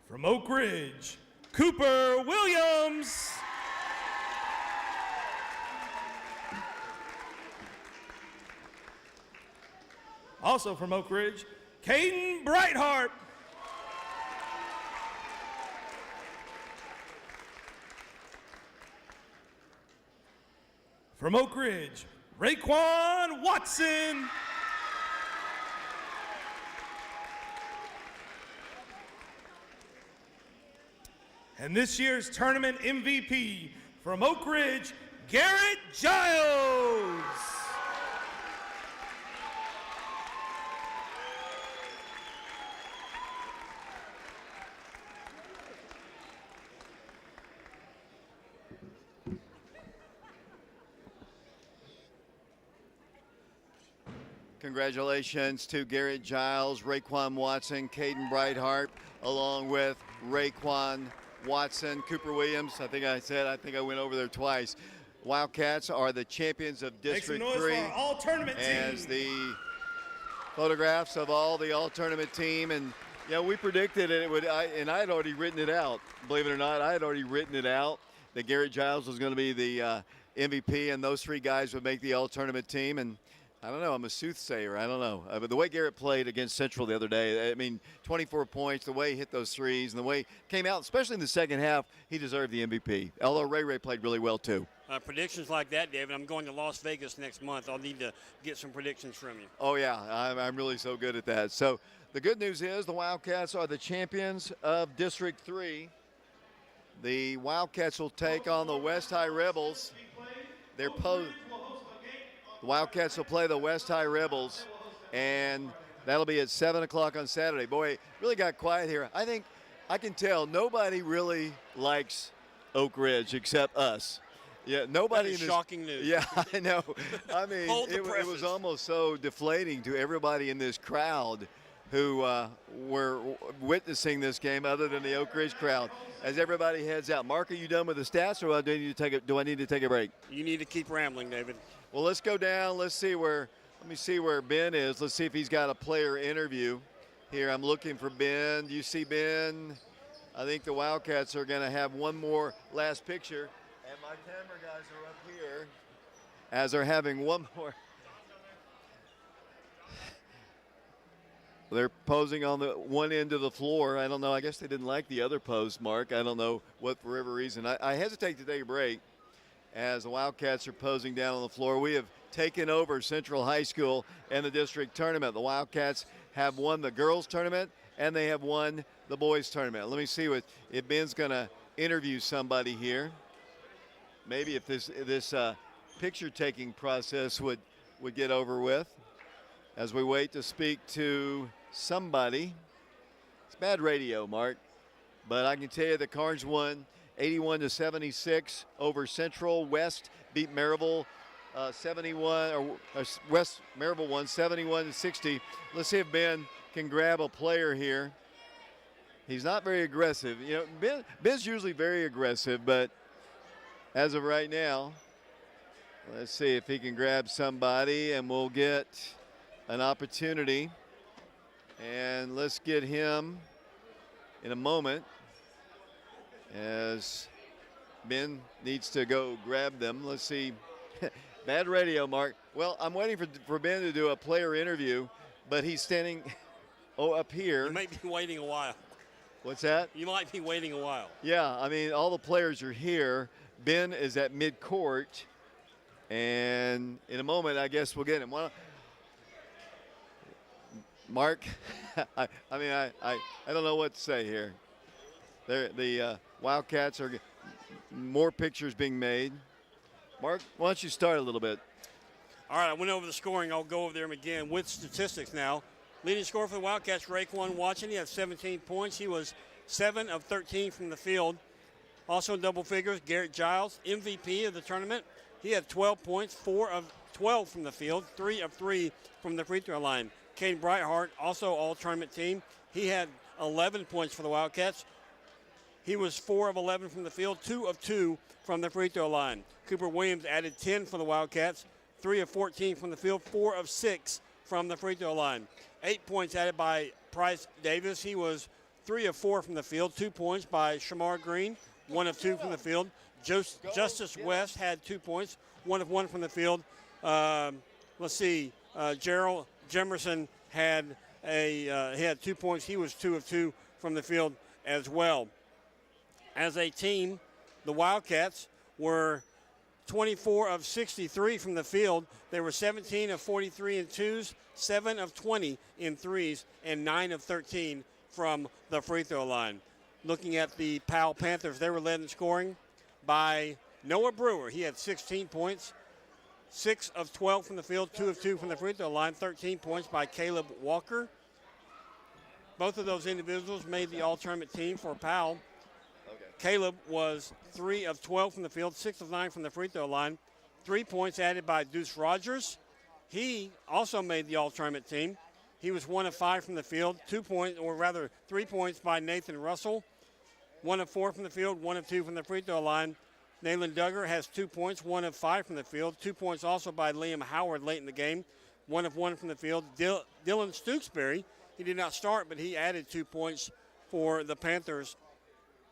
From Oak Ridge, Cooper Williams. Also from Oak Ridge, Caden Brightheart. From Oak Ridge, Raekwon Watson. And this year's tournament MVP from Oak Ridge, Garrett Giles. Congratulations to Garrett Giles, Raekwon Watson, Caden Brightheart, along with Raekwon Watson, Cooper Williams. I think I went over there twice. Wildcats are the champions of District 3. For our all-tournament as team. the photographs of all the all-tournament team. And, yeah, we predicted it would, and I had already written it out. Believe it or not, I had already written it out that Garrett Giles was going to be the MVP, and those three guys would make the all-tournament team. And I don't know. I'm a soothsayer. I don't know. But the way Garrett played against Central the other day, I mean, 24 points, the way he hit those threes, and the way he came out, especially in the second half, he deserved the MVP. Although Ray played really well, too. Predictions like that, David. I'm going to Las Vegas next month. I'll need to get some predictions from you. Oh, yeah. I'm really so good at that. So the good news is the Wildcats are the champions of District 3. The Wildcats will take on the West High Rebels. The Wildcats will play the West High Rebels, and that'll be at 7 o'clock on Saturday. Boy, it really got quiet here. I think I can tell nobody really likes Oak Ridge except us. Yeah, nobody That is in this, shocking news. Yeah, I know. I mean, Hold the it was presses. almost so deflating to everybody in this crowd who were witnessing this game, other than the Oak Ridge crowd. As everybody heads out, Mark, are you done with the stats, or do I need to take a break? You need to keep rambling, David. Well, let's go down. Let me see where Ben is. Let's see if he's got a player interview here. I'm looking for Ben. Do you see Ben? I think the Wildcats are going to have one more last picture. And my camera guys are up here as they're having one more. They're posing on the one end of the floor. I don't know. I guess they didn't like the other pose, Mark. I don't know what, for whatever reason. I hesitate to take a break as the Wildcats are posing down on the floor. We have taken over Central High School and the district tournament. The Wildcats have won the girls tournament and they have won the boys tournament. Let me see if Ben's going to interview somebody here. Maybe if this picture taking process would get over with as we wait to speak to somebody. It's bad radio, Mark, but I can tell you the Carnes won 81-76 over Central. West beat Maryville 71, or West Maryville won 71-60. Let's see if Ben can grab a player here. He's not very aggressive. You know, Ben's usually very aggressive, but as of right now, let's see if he can grab somebody, and we'll get an opportunity. And let's get him in a moment, as Ben needs to go grab them. Let's see. Bad radio, Mark. Well, I'm waiting for Ben to do a player interview, but he's standing up here. You might be waiting a while. What's that? You might be waiting a while. Yeah, I mean, all the players are here. Ben is at midcourt, and in a moment, I guess we'll get him. Well, Mark, I don't know what to say here. The Wildcats are more pictures being made. Mark, why don't you start a little bit? All right, I went over the scoring. I'll go over them again with statistics now. Leading scorer for the Wildcats, Raekwon Watson. He had 17 points. He was 7 of 13 from the field. Also in double figures, Garrett Giles, MVP of the tournament. He had 12 points, 4 of 12 from the field, 3 of 3 from the free throw line. Caden Brightheart, also all-tournament team. He had 11 points for the Wildcats. He was 4 of 11 from the field, 2 of 2 from the free throw line. Cooper Williams added 10 for the Wildcats, 3 of 14 from the field, 4 of 6 from the free throw line. 8 points added by Price Davis. He was 3 of 4 from the field, 2 points by Shamar Green, 1 of 2 from the field. Justice West had 2 points, 1 of 1 from the field. Let's see, Gerald Jemerson had he had 2 points. He was 2 of 2 from the field as well. As a team, the Wildcats were 24 of 63 from the field. They were 17 of 43 in twos, 7 of 20 in threes, and 9 of 13 from the free throw line. Looking at the Powell Panthers, they were led in scoring by Noah Brewer. He had 16 points, 6 of 12 from the field, 2 of 2 from the free throw line, 13 points by Caleb Walker. Both of those individuals made the all-tournament team for Powell. Caleb was 3 of 12 from the field, 6 of 9 from the free throw line. 3 points added by Deuce Rogers. He also made the all-tournament team. He was 1 of 5 from the field, 2 points, or rather 3 points by Nathan Russell. 1 of 4 from the field, 1 of 2 from the free throw line. Nayland Duggar has 2 points, 1 of 5 from the field. 2 points also by Liam Howard late in the game. 1 of 1 from the field. Dylan Stooksbury, he did not start, but he added 2 points for the Panthers.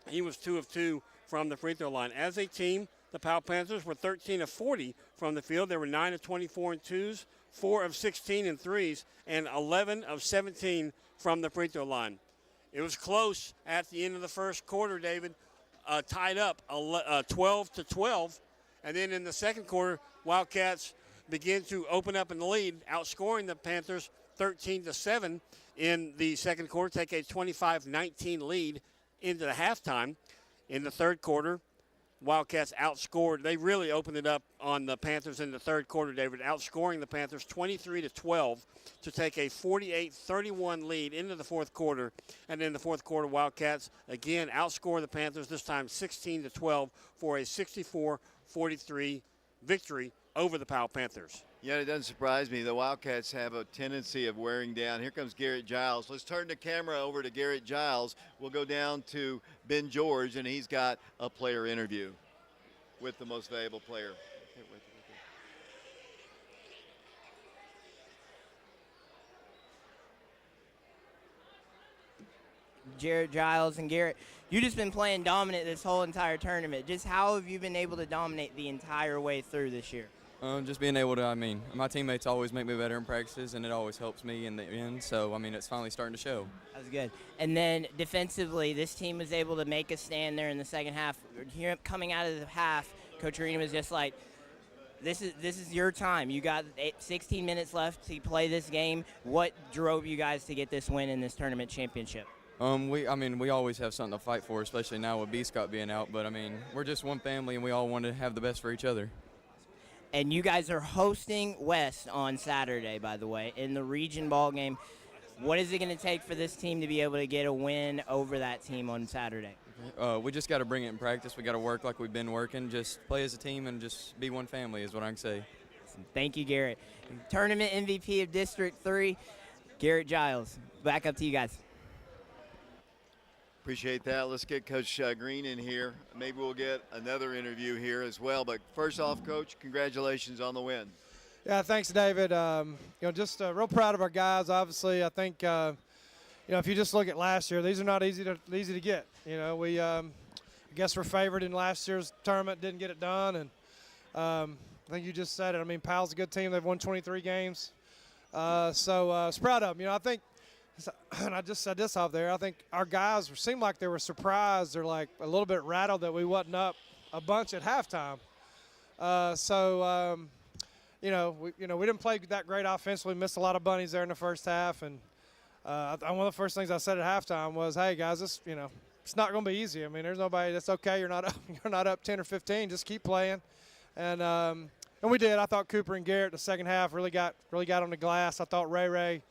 He was 2 of 2 from the free throw line. As a team, the Powell Panthers were 13 of 40 from the field. They were 9 of 24 in twos, 4 of 16 in threes, and 11 of 17 from the free throw line. It was close at the end of the first quarter, David, tied up 12-12. And then in the second quarter, Wildcats began to open up in the lead, outscoring the Panthers 13-7 in the second quarter, take a 25-19 lead into the halftime. In the third quarter, Wildcats outscored. They really opened it up on the Panthers in the third quarter, David, outscoring the Panthers 23-12 to take a 48-31 lead into the fourth quarter. And in the fourth quarter, Wildcats again outscored the Panthers, this time 16-12 for a 43 victory over the Powell Panthers. Yeah, it doesn't surprise me. The Wildcats have a tendency of wearing down. Here comes Garrett Giles. Let's turn the camera over to Garrett Giles. We'll go down to Ben George, and he's got a player interview with the most valuable player. Jared Giles. And Garrett, you've just been playing dominant this whole entire tournament. Just how have you been able to dominate the entire way through this year? Just being able to, my teammates always make me better in practices, and it always helps me in the end. So, it's finally starting to show. That was good. And then defensively, this team was able to make a stand there in the second half. Here, coming out of the half, Coach Arena was just like, this is your time. You got 16 minutes left to play this game. What drove you guys to get this win in this tournament championship? We always have something to fight for, especially now with B. Scott being out. But, we're just one family, and we all want to have the best for each other. And you guys are hosting West on Saturday, by the way, in the region ball game. What is it going to take for this team to be able to get a win over that team on Saturday? We just got to bring it in practice. We got to work like we've been working. Just play as a team and just be one family is what I can say. Thank you, Garrett. Tournament MVP of District 3, Garrett Giles. Back up to you guys. Appreciate that. Let's get Coach Green in here. Maybe we'll get another interview here as well. But first off, Coach, congratulations on the win. Yeah, thanks, David. Just real proud of our guys. Obviously, I think if you just look at last year, these are not easy to get. We I guess we're favored in last year's tournament, didn't get it done, and I think you just said it. Powell's a good team. They've won 23 games, so I was proud of them. I think. And I just said this off there. I think our guys seemed like they were surprised. They're like a little bit rattled that we wasn't up a bunch at halftime. We didn't play that great offensively. We missed a lot of bunnies there in the first half. And one of the first things I said at halftime was, "Hey guys, it's not going to be easy. There's nobody. That's okay. You're not up 10 or 15. Just keep playing." And we did. I thought Cooper and Garrett the second half really got on the glass. I thought Ray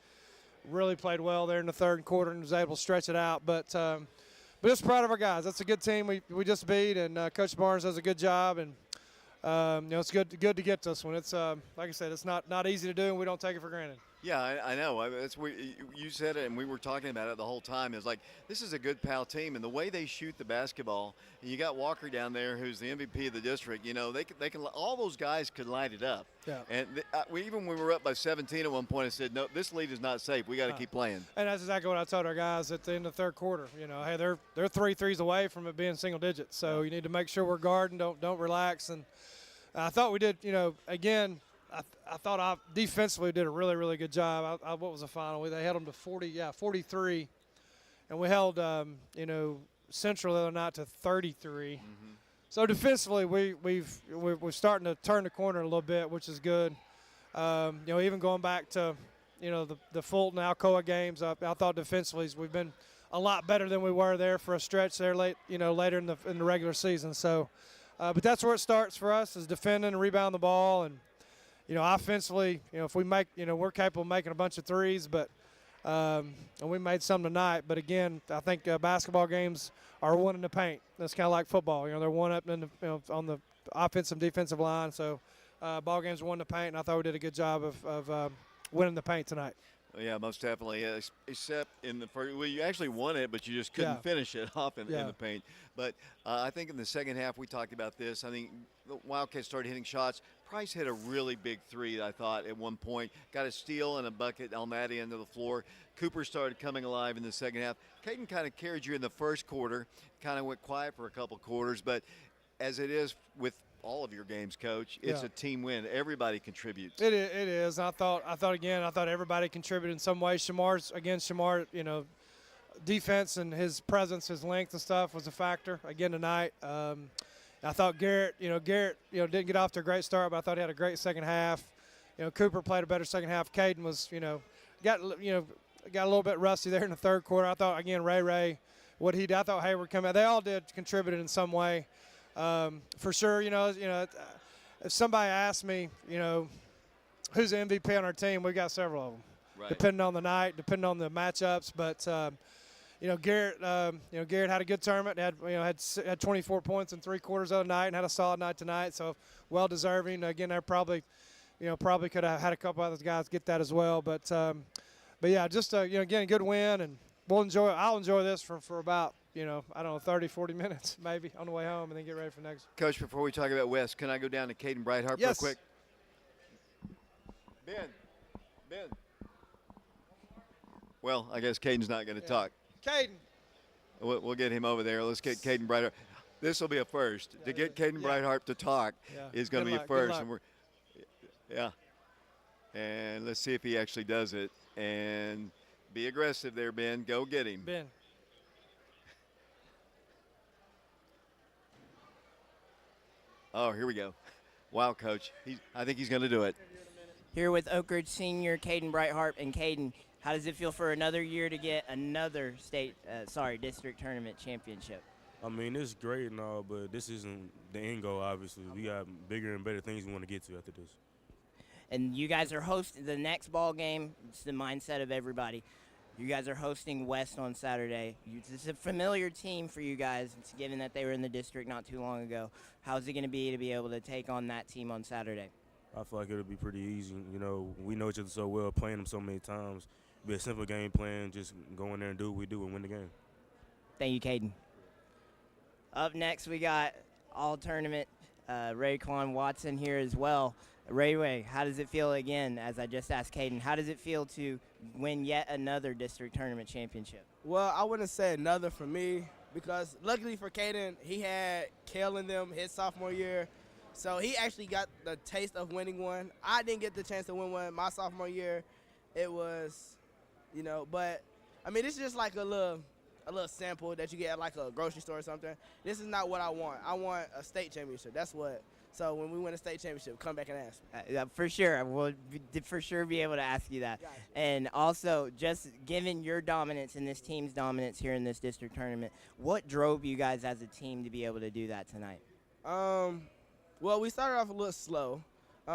really played well there in the third quarter and was able to stretch it out. But just proud of our guys. That's a good team we just beat, and Coach Barnes does a good job. And it's good to get this one. It's like I said, it's not easy to do, and we don't take it for granted. Yeah, I know. You said it, and we were talking about it the whole time. It's like this is a good Powell team, and the way they shoot the basketball. And you got Walker down there, who's the MVP of the district. They can all those guys could light it up. Yeah. And even when we were up by 17 at one point, I said, "No, this lead is not safe. We got to keep playing." And that's exactly what I told our guys at the end of the third quarter. Hey, they're 3 threes away from it being single digits. So you need to make sure we're guarding. Don't relax. And I thought we did. Again. I thought defensively did a really, really good job. What was the final? They held them to 43, and we held Central the other night to 33. Mm-hmm. So defensively, we're starting to turn the corner a little bit, which is good. Even going back to the Fulton Alcoa games, I thought defensively we've been a lot better than we were there for a stretch there later in the regular season. So, but that's where it starts for us is defending and rebounding the ball. And offensively, if we make, we're capable of making a bunch of threes, but and we made some tonight. But again, I think basketball games are won in the paint. That's kind of like football. They're won up in on the offensive, defensive line. So ball games are won in the paint, and I thought we did a good job of winning the paint tonight. Yeah, most definitely. Except in the first, you actually won it, but you just couldn't finish it off in the paint. But I think in the second half, we talked about this. I think the Wildcats started hitting shots. Price hit a really big three, I thought, at one point. Got a steal and a bucket on that end of the floor. Cooper started coming alive in the second half. Caden kind of carried you in the first quarter, kind of went quiet for a couple quarters. But as it is with all of your games, Coach, it's a team win. Everybody contributes. It is. I thought everybody contributed in some way. Shamar, defense and his presence, his length and stuff was a factor again tonight. I thought Garrett, didn't get off to a great start, but I thought he had a great second half. Cooper played a better second half. Caden was, got a little bit rusty there in the third quarter. I thought again Ray, what he did. I thought Hayward come out. They all did contributed in some way. For sure, if somebody asked me, who's the MVP on our team, we got several of them, depending on the night, depending on the matchups. But, Garrett had a good tournament. Had 24 points in 3 quarters of the night and had a solid night tonight. So well deserving. Again, they're probably could have had a couple other guys get that as well. But yeah, just again, a good win, and I'll enjoy this for about 30, 40 minutes maybe on the way home, and then get ready for next. Coach, before we talk about West, can I go down to Caden Brightheart yes. real quick? Ben. Well, I guess Caden's not going to talk. Caden. We'll get him over there. Let's get Caden Brightheart. This will be a first. To get Caden Brightheart to talk is going to be a first. And and let's see if he actually does it. And be aggressive there, Ben. Go get him. Ben. Oh, here we go. Wow, Coach. I think he's going to do it. Here with Oak Ridge senior Caden Brightheart. And Caden, how does it feel for another year to get another district tournament championship? I mean, it's great and all, but this isn't the end goal, obviously. We got bigger and better things we want to get to after this. And you guys are hosting the next ball game. It's the mindset of everybody. You guys are hosting West on Saturday. It's a familiar team for you guys, given that they were in the district not too long ago. How's it going to be able to take on that team on Saturday? I feel like it'll be pretty easy. We know each other so well, playing them so many times. It'll be a simple game plan, just go in there and do what we do and win the game. Thank you, Caden. Up next, we got all-tournament Raekwon Watson here as well. Ray, how does it feel again, as I just asked Caden, how does it feel to win yet another district tournament championship? Well, I wouldn't say another for me because luckily for Caden, he had Kale in them his sophomore year. So he actually got the taste of winning one. I didn't get the chance to win one my sophomore year. It was, but, I mean, this is just like a little sample that you get at like a grocery store or something. This is not what I want. I want a state championship. That's what. So when we win a state championship, come back and ask. For sure. We'll for sure be able to ask you that. Gotcha. And also, just given your dominance and this team's dominance here in this district tournament, what drove you guys as a team to be able to do that tonight? Well, we started off a little slow.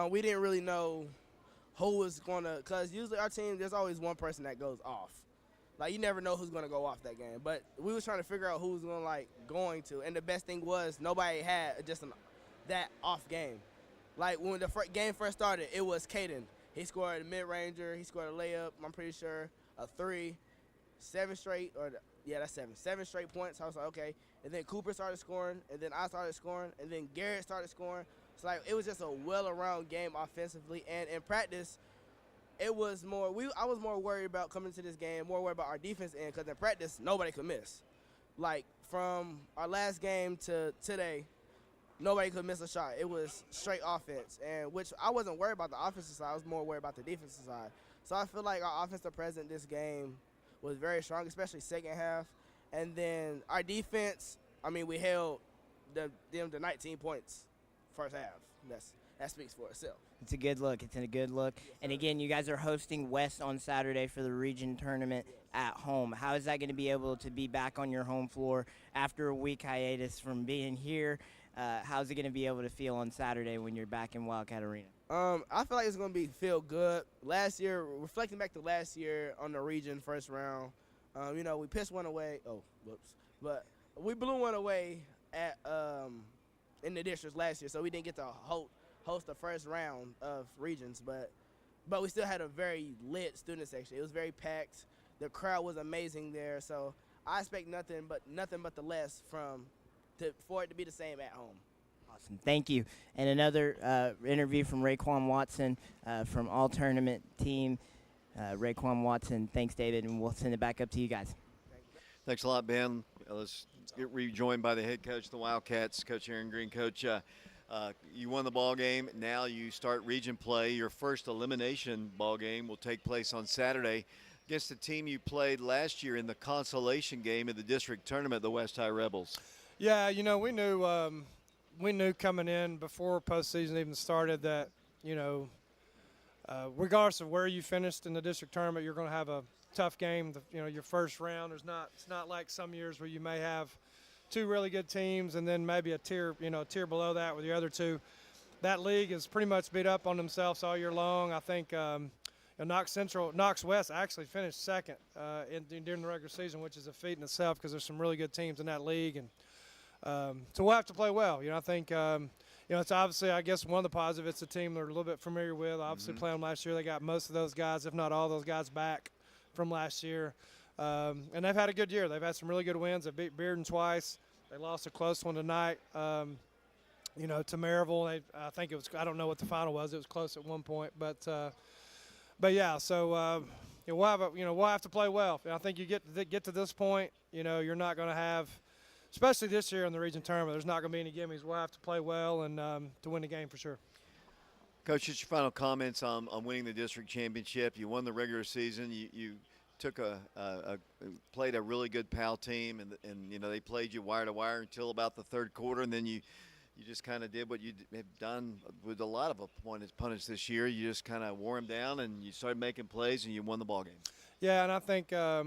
We didn't really know who was going to – because usually our team, there's always one person that goes off. Like, you never know who's going to go off that game. But we was trying to figure out who was going to. And the best thing was nobody had just that off game. Like, when the game first started, it was Caden. He scored a mid-ranger. He scored a layup, I'm pretty sure, a 3, 7 straight – yeah, that's 7 straight points. I was like, okay. And then Cooper started scoring, and then I started scoring, and then Garrett started scoring. So, it was just a well-around game offensively. And in practice, it was more I was more worried about coming to this game, more worried about our defense end, because in practice, nobody could miss. Like, from our last game to today, nobody could miss a shot. It was straight offense, and which I wasn't worried about the offensive side. I was more worried about the defensive side. So I feel like our offensive presence this game was very strong, especially second half. And then our defense, I mean, we held them to 19 points first half. That speaks for itself. It's a good look. It's a good look. Yes, and again, you guys are hosting West on Saturday for the region tournament at home. How is that going to be able to be back on your home floor after a week hiatus from being here? How's it going to be able to feel on Saturday when you're back in Wildcat Arena? I feel like it's going to feel good. Last year, reflecting back to last year on the region first round, we pitched one away. Oh, whoops. But we blew one away at in the districts last year, so we didn't get to host the first round of regions. But we still had a very lit student section. It was very packed. The crowd was amazing there. So I expect nothing but the less for it to be the same at home. Awesome. Thank you. And another interview from Raekwon Watson from All Tournament Team. Raekwon Watson, thanks, David, and we'll send it back up to you guys. Thanks a lot, Ben. Let's get rejoined by the head coach of the Wildcats, Coach Aaron Green. Coach, you won the ball game. Now you start region play. Your first elimination ball game will take place on Saturday against the team you played last year in the consolation game of the district tournament, the West High Rebels. Yeah, we knew coming in before postseason even started that, regardless of where you finished in the district tournament, you're going to have a tough game. Your first round. It's not like some years where you may have 2 really good teams and then maybe a tier below that with the other 2. That league is pretty much beat up on themselves all year long. I think, And Knox West actually finished second during the regular season, which is a feat in itself because there's some really good teams in that league. And so we'll have to play well. I think it's obviously, I guess, one of the positives. It's a team they're a little bit familiar with. Obviously, playing them last year, they got most of those guys, if not all those guys, back from last year. And they've had a good year. They've had some really good wins. They beat Bearden twice. They lost a close one tonight. To Maryville. I think it was. I don't know what the final was. It was close at one point, but yeah. So we'll have to play well. I think you get to this point. You're not going to have, especially this year in the region tournament. There's not going to be any gimmies. We'll have to play well and to win the game for sure. Coach, just your final comments on winning the district championship. You won the regular season. You took played a really good Powell team, and they played you wire to wire until about the third quarter, and then you just kind of did what you have done with a lot of opponents this year. You just kind of wore them down, and you started making plays, and you won the ball game. Yeah, and I think I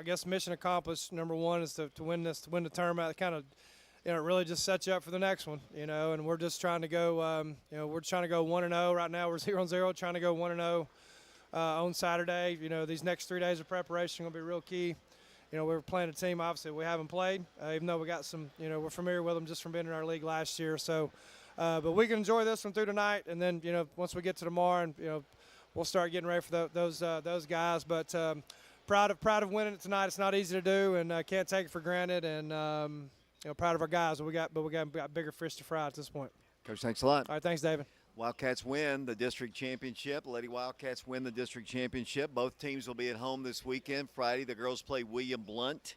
guess mission accomplished. Number one is to win the tournament. It kind of it really just sets you up for the next one. And we're just trying to go. We're trying to go 1-0 right now. We're 0-0, trying to go 1-0 on Saturday. These next 3 days of preparation are going to be real key. We're playing a team, obviously, we haven't played, even though we got some, we're familiar with them just from being in our league last year. So, but we can enjoy this one through tonight, and then, once we get to tomorrow, and, we'll start getting ready for those guys. But proud of winning it tonight. It's not easy to do, and can't take it for granted. And, proud of our guys. We got bigger fish to fry at this point. Coach, thanks a lot. All right, thanks, David. Wildcats win the district championship. Lady Wildcats win the district championship. Both teams will be at home this weekend. Friday, the girls play William Blount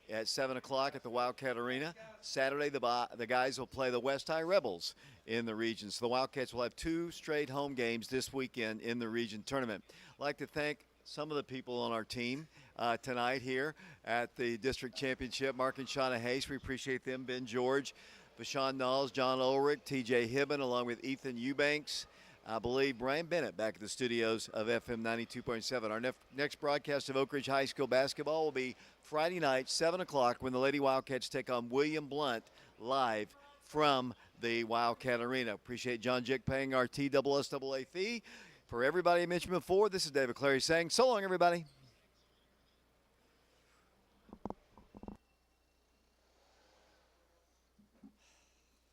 at 7 o'clock at the Wildcat Arena. Saturday, the guys will play the West High Rebels in the region. So the Wildcats will have 2 straight home games this weekend in the region tournament. I'd like to thank some of the people on our team tonight here at the district championship. Mark and Shauna Hayes, we appreciate them. Ben George, Bashan Knowles, John Ulrich, TJ Hibben, along with Ethan Eubanks. I believe Brian Bennett back at the studios of FM 92.7. Our next broadcast of Oak Ridge High School basketball will be Friday night, 7 o'clock, when the Lady Wildcats take on William Blount live from the Wildcat Arena. Appreciate John Jick paying our TSSAA fee. For everybody I mentioned before, this is David Clary saying so long, everybody.